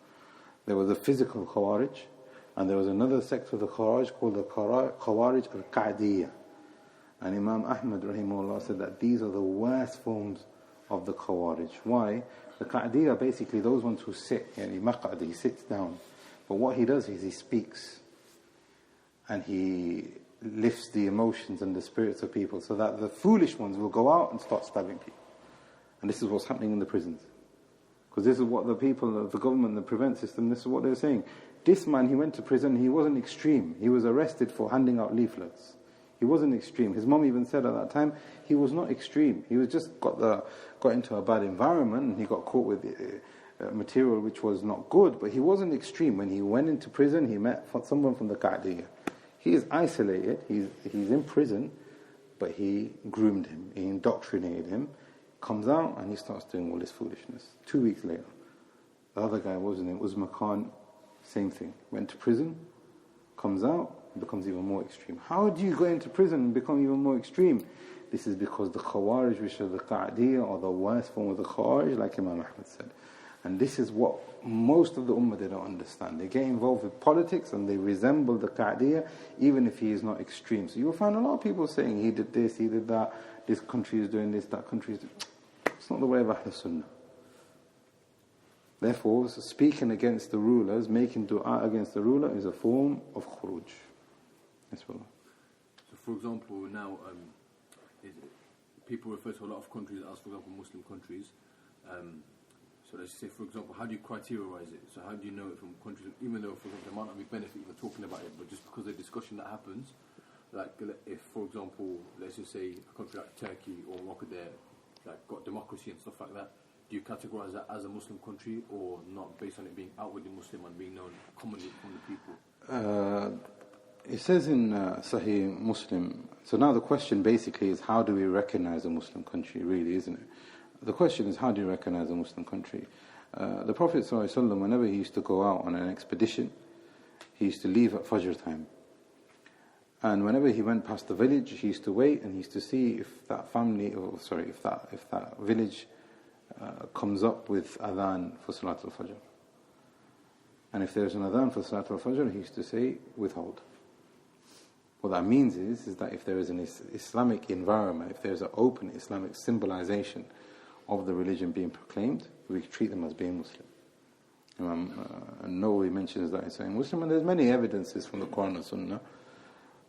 There was the physical Khwarij, and there was another sect of the Khwarij called the Khwarij al-Qa'diyya. And Imam Ahmad rahimahullah said that these are the worst forms of the Khawarij. Why? The Qa'diyya are basically those ones who sit, he sits down. But what he does is he speaks. And he lifts the emotions and the spirits of people so that the foolish ones will go out and start stabbing people. And this is what's happening in the prisons. Because this is what the people, the government, the prevent system, this is what they're saying. This man, he went to prison, he wasn't extreme. He was arrested for handing out leaflets. He wasn't extreme. His mom even said at that time, he was not extreme. He was just got into a bad environment and he got caught with material which was not good, but he wasn't extreme. When he went into prison, he met someone from the Qa'diyya. He is isolated, he's in prison, but he groomed him, he indoctrinated him, comes out and he starts doing all this foolishness. 2 weeks later, the other guy, what was his name, Uzma Khan, same thing. Went to prison, comes out, becomes even more extreme. How do you go into prison and become even more extreme? This is because the Khawarij, which are the Qa'diyya, are the worst form of the Khawarij, like Imam Ahmad said. And this is what most of the Ummah, they don't understand. They get involved with politics and they resemble the Qa'diyya, even if he is not extreme. So you will find a lot of people saying, he did this, he did that, this country is doing this, that country is doing... It's not the way of Ahlul Sunnah. Therefore, speaking against the rulers, making dua against the ruler is a form of Khurooj. Yes, well. So for example, now people refer to a lot of countries as, for example, Muslim countries. So let's say, for example, how do you criterialize it? So how do you know it from countries, even though, for example, there might not be benefit even talking about it, but just because of the discussion that happens, like if, for example, let's just say a country like Turkey or Morocco, they're like got democracy and stuff like that, do you categorize that as a Muslim country or not, based on it being outwardly Muslim and being known commonly from the people? It says in Sahih Muslim, so now the question basically is how do we recognize a Muslim country, really, isn't it? The question is how do you recognize a Muslim country? The Prophet ﷺ, whenever he used to go out on an expedition, he used to leave at Fajr time. And whenever he went past the village, he used to wait and he used to see if that family, if that village comes up with adhan for Salatul Fajr. And if there's an adhan for Salatul Fajr, he used to say, withhold. What that means is that if there is an Islamic environment, if there's an open Islamic symbolization of the religion being proclaimed, we treat them as being Muslim. And Nawawi mentions that in Sahih Muslim, and there's many evidences from the Quran and Sunnah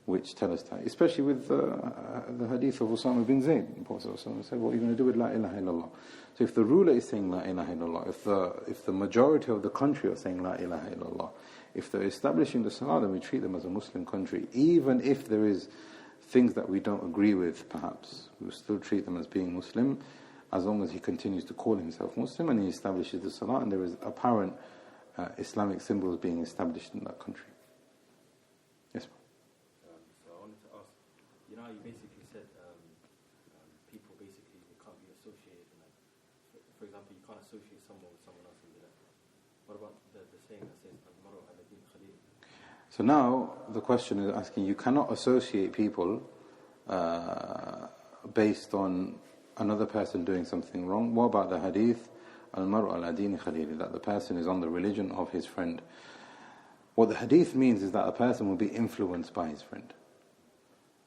which tell us that, especially with the hadith of Usama bin Zayd. The Prophet said, what are you going to do with La ilaha illallah? So if the ruler is saying La ilaha illallah, if the majority of the country are saying La ilaha illallah, if they're establishing the Salah, then we treat them as a Muslim country. Even if there is things that we don't agree with, perhaps, we will still treat them as being Muslim, as long as he continues to call himself Muslim and he establishes the Salah and there is apparent Islamic symbols being established in that country. Yes, ma'am. So I wanted to ask, you know, you basically said people basically they can't be associated. Like, for example, you can't associate someone with someone else and be like, what about the saying that says al-Maru ala din Khalil? So now the question is asking, you cannot associate people based on another person doing something wrong. What about the hadith, al-Maru ala din Khalil, that the person is on the religion of his friend? What the hadith means is that a person will be influenced by his friend.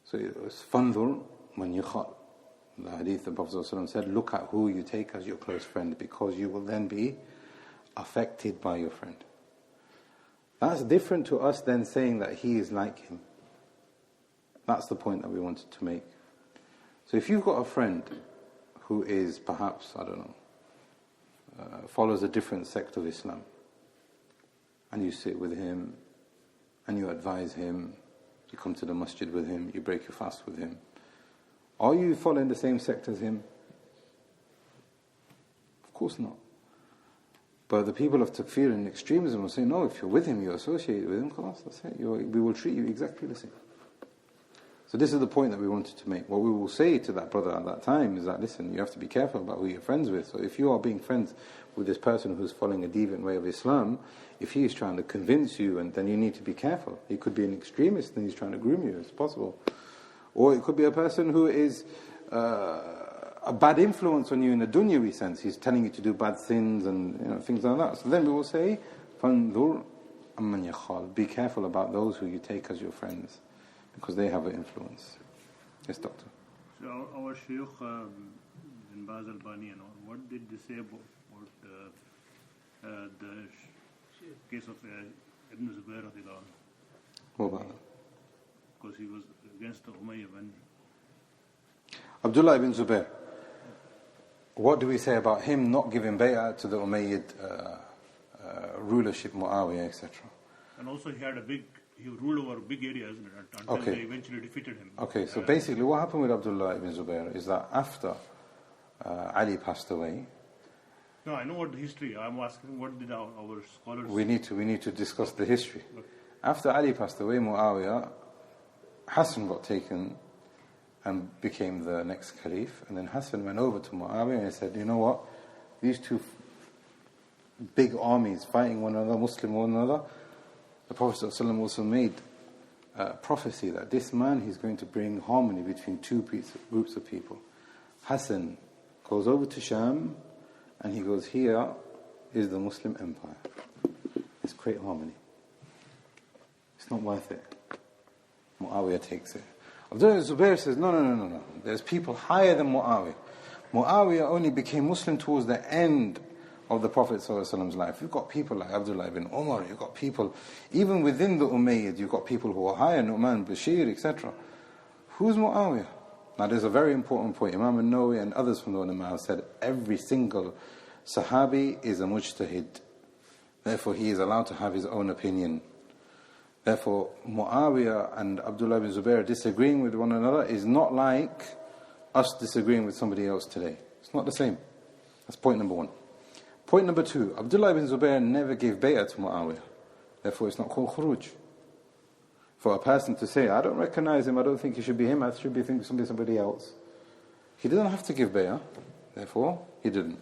So it's fanzur man yukhal. The hadith, the Prophet ﷺ said, look at who you take as your close friend, because you will then be affected by your friend. That's different to us then saying that he is like him. That's the point that we wanted to make. So if you've got a friend who is perhaps, I don't know, follows a different sect of Islam, and you sit with him, and you advise him, you come to the masjid with him, you break your fast with him, are you following the same sect as him? Of course not. But the people of Takfir and extremism will say, no, if you're with him, you're associated with him, class, that's it. We will treat you exactly the same. So this is the point that we wanted to make. What we will say to that brother at that time is that, listen, you have to be careful about who you're friends with. So if you are being friends with this person who's following a deviant way of Islam, if he is trying to convince you, and then you need to be careful. He could be an extremist and he's trying to groom you, it's possible. Or it could be a person who is a bad influence on you in a dunyawi sense. He's telling you to do bad sins and things like that. So then we will say, فَانْظُرْ أَمَّنْ يَخَالْ. Be careful about those who you take as your friends, because they have an influence. Yes, doctor. So our Shaykh in al-Albani, what did they say about the case of Ibn Zubayr? What about that? Because he was against the Umayyad when Abdullah ibn Zubayr. What do we say about him not giving bay'ah to the Umayyad rulership, Muawiyah, etc.? And also he ruled over big areas until they eventually defeated him. Okay, so basically what happened with Abdullah ibn Zubayr is that after Ali passed away. No, I know what the history. I'm asking what did our scholars. We need to discuss the history. Okay. After Ali passed away, Muawiyah, Hassan got taken and became the next caliph, and then Hassan went over to Muawiyah and said, you know what, these two big armies fighting one another, Muslim one another, the Prophet ﷺ also made prophecy that this man, he's going to bring harmony between two groups of people. Hassan goes over to Sham and he goes, here is the Muslim empire, let's create harmony. It's not worth it. Muawiyah takes it. Abdullah Zubayr says, no. There's people higher than Muawiyah. Muawiyah only became Muslim towards the end of the Prophet ﷺ's life. You've got people like Abdullah ibn Umar, you've got people, even within the Umayyad, you've got people who are higher, Nu'man, Bashir, etc. Who's Muawiyah? Now there's a very important point. Imam al-Nawawi and others from the ulama have said every single Sahabi is a mujtahid. Therefore he is allowed to have his own opinion. Therefore, Muawiyah and Abdullah ibn Zubayr disagreeing with one another is not like us disagreeing with somebody else today. It's not the same. That's point number one. Point number two, Abdullah ibn Zubayr never gave bay'ah to Muawiyah. Therefore, it's not called Khurooj. For a person to say, I don't recognize him, I don't think he should be him, I should be thinking somebody else. He didn't have to give bay'ah, therefore he didn't.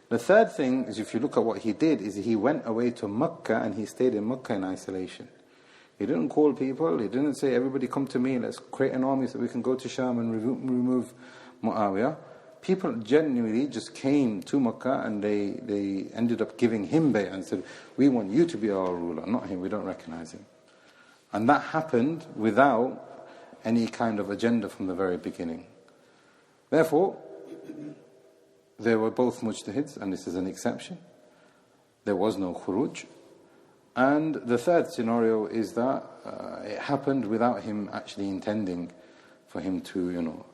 The third thing is, if you look at what he did, is he went away to Makkah and he stayed in Makkah in isolation. He didn't call people, he didn't say, everybody come to me, let's create an army so we can go to Sham and remove Muawiyah. People genuinely just came to Makkah and they ended up giving him bay'ah and said, we want you to be our ruler, not him, we don't recognize him. And that happened without any kind of agenda from the very beginning. Therefore, they were both mujtahids, and this is an exception. There was no Khurooj. And the third scenario is that it happened without him actually intending for him to,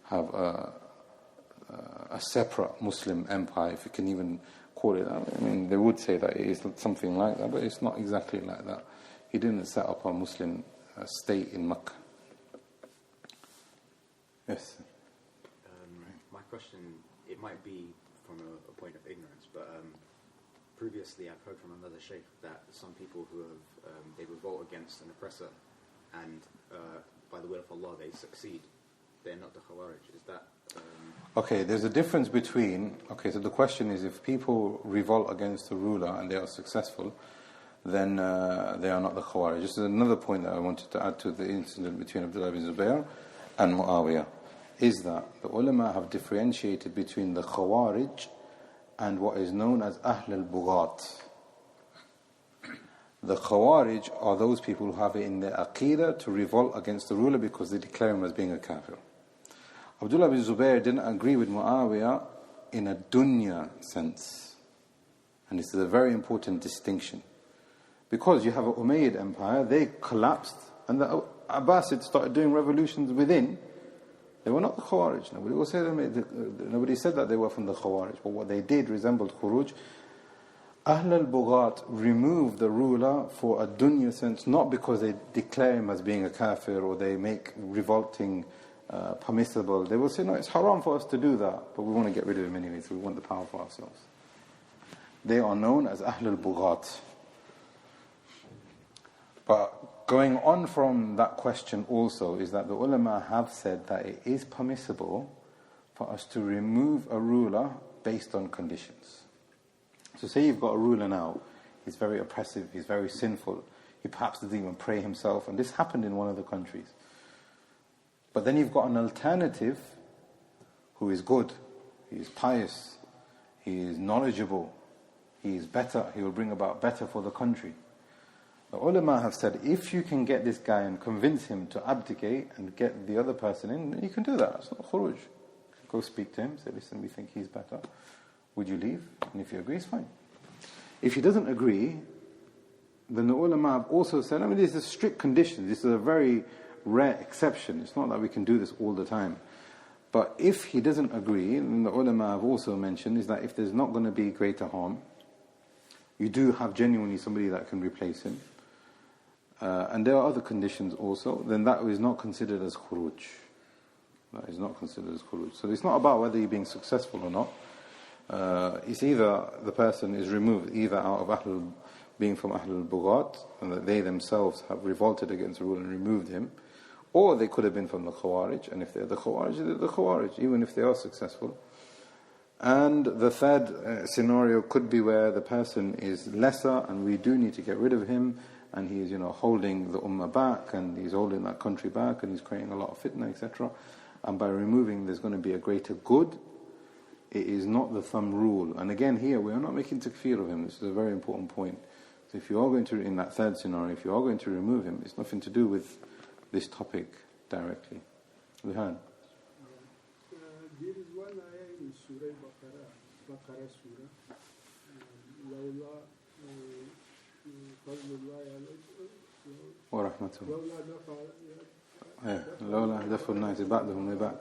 have a separate Muslim empire, if you can even call it that. I mean, they would say that it is something like that, but it's not exactly like that. He didn't set up a Muslim state in Makkah. Yes. My question, it might be from a point of ignorance, but previously I've heard from another sheikh that some people who have, they revolt against an oppressor and by the will of Allah they succeed, they're not the Khwarij. Is that... Okay, there's a difference between... Okay, so the question is, if people revolt against the ruler and they are successful, then they are not the Khwarij. This is another point that I wanted to add to the incident between Abdullah bin Zubayr and Muawiyah, is that the ulama have differentiated between the Khawarij and what is known as Ahl al-Bughat. The Khawarij are those people who have it in their Aqidah to revolt against the ruler because they declare him as being a kafir. Abdullah bin Zubayr didn't agree with Muawiyah in a Dunya sense. And this is a very important distinction. Because you have an Umayyad empire, they collapsed, and the Abbasids started doing revolutions within. They were not the Khwarij. Nobody said that they were from the Khwarij, but what they did resembled Khurooj. Ahl al-Bughat removed the ruler for a dunya sense, not because they declare him as being a kafir or they make revolting permissible. They will say, no, it's haram for us to do that, but we want to get rid of him anyway, so we want the power for ourselves. They are known as Ahl al-Bughat. But going on from that question also is that the ulama have said that it is permissible for us to remove a ruler based on conditions. So say you've got a ruler now, he's very oppressive, he's very sinful, he perhaps doesn't even pray himself, and this happened in one of the countries. But then you've got an alternative who is good, he is pious, he is knowledgeable, he is better, he will bring about better for the country. The ulama have said, if you can get this guy and convince him to abdicate and get the other person in, you can do that. It's not Khurooj. Go speak to him, say, listen, we think he's better. Would you leave? And if he agrees, fine. If he doesn't agree, then the ulama have also said, these are strict conditions. This is a very rare exception. It's not that we can do this all the time. But if he doesn't agree, then the ulama have also mentioned is that if there's not going to be greater harm, you do have genuinely somebody that can replace him, and there are other conditions also, then that is not considered as Khurooj. That is not considered as Khurooj. So it's not about whether you're being successful or not. It's either the person is removed either out of being from Ahl al-Bughat, and that they themselves have revolted against the rule and removed him, or they could have been from the Khawarij, and if they're the Khawarij, they're the Khawarij, even if they are successful. And the third scenario could be where the person is lesser and we do need to get rid of him, and he's holding the ummah back, and he's holding that country back, and he's creating a lot of fitna, etc. And by removing, there's going to be a greater good. It is not the thumb rule. And again, here we are not making takfir of him. This is a very important point. So if you are going to, in that third scenario, if you are going to remove him, it's nothing to do with this topic directly. Rehan. There is one ayah in Surah Baqarah Surah. ورحمته لولا دفع الناس بعضهم لبعض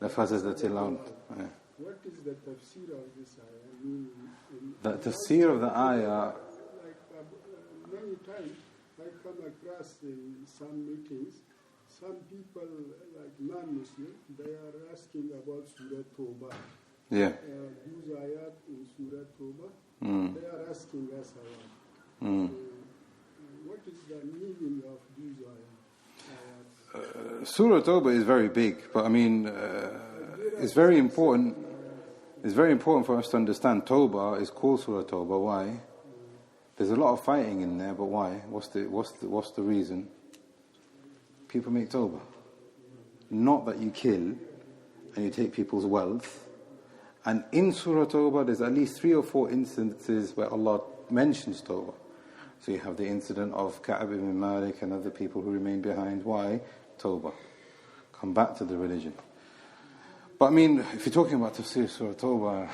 لفسدت الأرض. What is the tafsir of this ayah? The tafsir of the ayah, many times I come across in some meetings, some people like non-Muslim, they are asking about Surah Tawbah. yeah. These ayat in Surah Tawbah, they are asking us about. What is the meaning of these ayat? Surah Tawbah is very big, but I mean, it's very important. It's very important for us to understand Tawbah is called Surah Tawbah. Why? There's a lot of fighting in there, but why? What's the reason? People make Tawbah. Not that you kill and you take people's wealth. And in Surah Tawbah, there's at least 3 or 4 instances where Allah mentions Tawbah. So you have the incident of Ka'b ibn Malik and other people who remain behind. Why? Tawbah. Come back to the religion. But I mean, if you're talking about Tafsir Surah Tawbah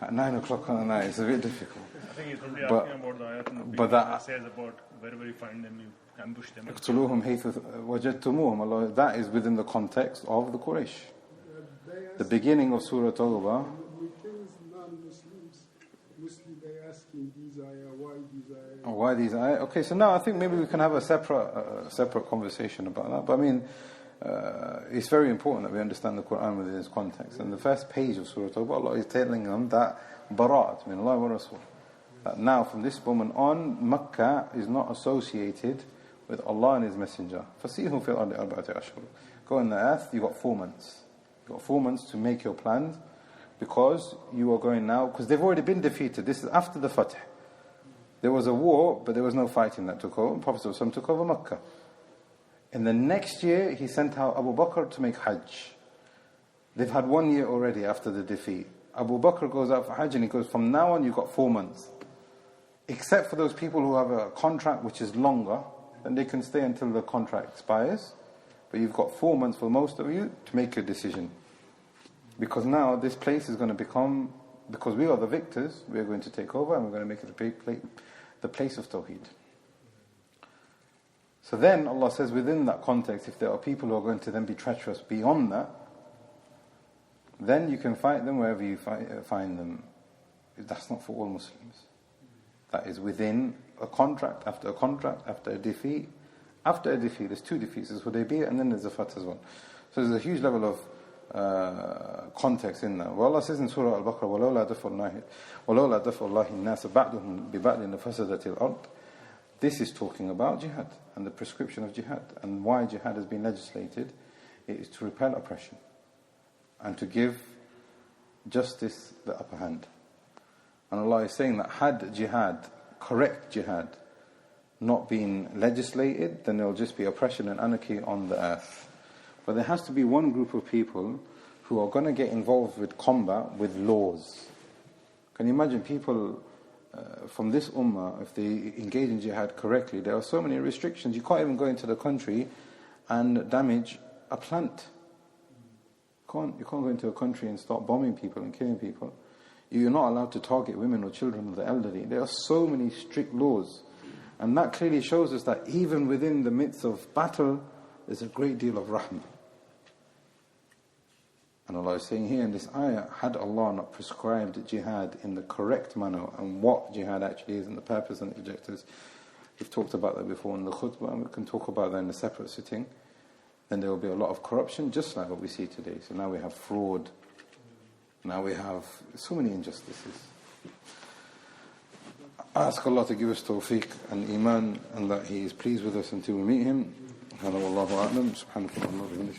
at 9 o'clock on the night, it's a bit difficult. I think he's probably asking about the ayat and but that says about wherever you find them, you ambush them. اقتلوهم حيث وجدتموهم. Allah, that is within the context of the Quraysh. The beginning of Surah Tawbah. They asking these ayah, why these ayah? Okay, so now I think maybe we can have a separate conversation about that. But I mean, it's very important that we understand the Quran within its context. And the first page of Surah Tawbah, Allah is telling them that Bara'at min Allah wa Rasul. That now from this moment on, Makkah is not associated with Allah and His Messenger. فَسِيهُمْ فِي الْأَرْضِ أَرْبَعَةِ أَشْهُرٍ. Go in the earth, you got 4 months. You got 4 months to make your plans, because you are going now, because they've already been defeated. This is after the Fatih. There was a war, but there was no fighting that took over. Prophet ﷺ took over Makkah. In the next year, he sent out Abu Bakr to make Hajj. They've had 1 year already after the defeat. Abu Bakr goes out for Hajj and he goes, from now on you've got 4 months. Except for those people who have a contract which is longer, then they can stay until the contract expires. But you've got 4 months for most of you to make a decision. Because now this place is going to become, because we are the victors, we are going to take over and we're going to make it the place of Tawhid. So then Allah says within that context, if there are people who are going to then be treacherous beyond that, then you can fight them wherever you find them. That's not for all Muslims. That is within a contract, after a defeat. After a defeat, there's 2 defeats. There's Hudaybiyah and then there's the Fatah as well. So there's a huge level of context in that. Well, Allah says in Surah Al-Baqarah, وَلَوْلَا دَفْعُ اللَّهِ النَّاسَ بَعْدُهُمْ بِبَعْدٍ لَفَسَدَتِ الْأَرْضِ. This is talking about jihad and the prescription of jihad. And why jihad has been legislated. It is to repel oppression and to give justice the upper hand. And Allah is saying that had jihad, correct jihad, not been legislated, then there will just be oppression and anarchy on the earth. But there has to be one group of people who are going to get involved with combat with laws. Can you imagine people from this ummah, if they engage in jihad correctly, there are so many restrictions. You can't even go into the country and damage a plant. You can't go into a country and start bombing people and killing people. You're not allowed to target women or children or the elderly. There are so many strict laws. And that clearly shows us that even within the midst of battle, there's a great deal of rahmah. And Allah is saying here in this ayah, had Allah not prescribed jihad in the correct manner and what jihad actually is and the purpose and the objectives, we've talked about that before in the khutbah and we can talk about that in a separate sitting, then there will be a lot of corruption just like what we see today. So now we have fraud, now we have so many injustices. I ask Allah to give us tawfiq and iman and that He is pleased with us until we meet Him. هذا والله أعلم سبحانك اللهم وبحمدك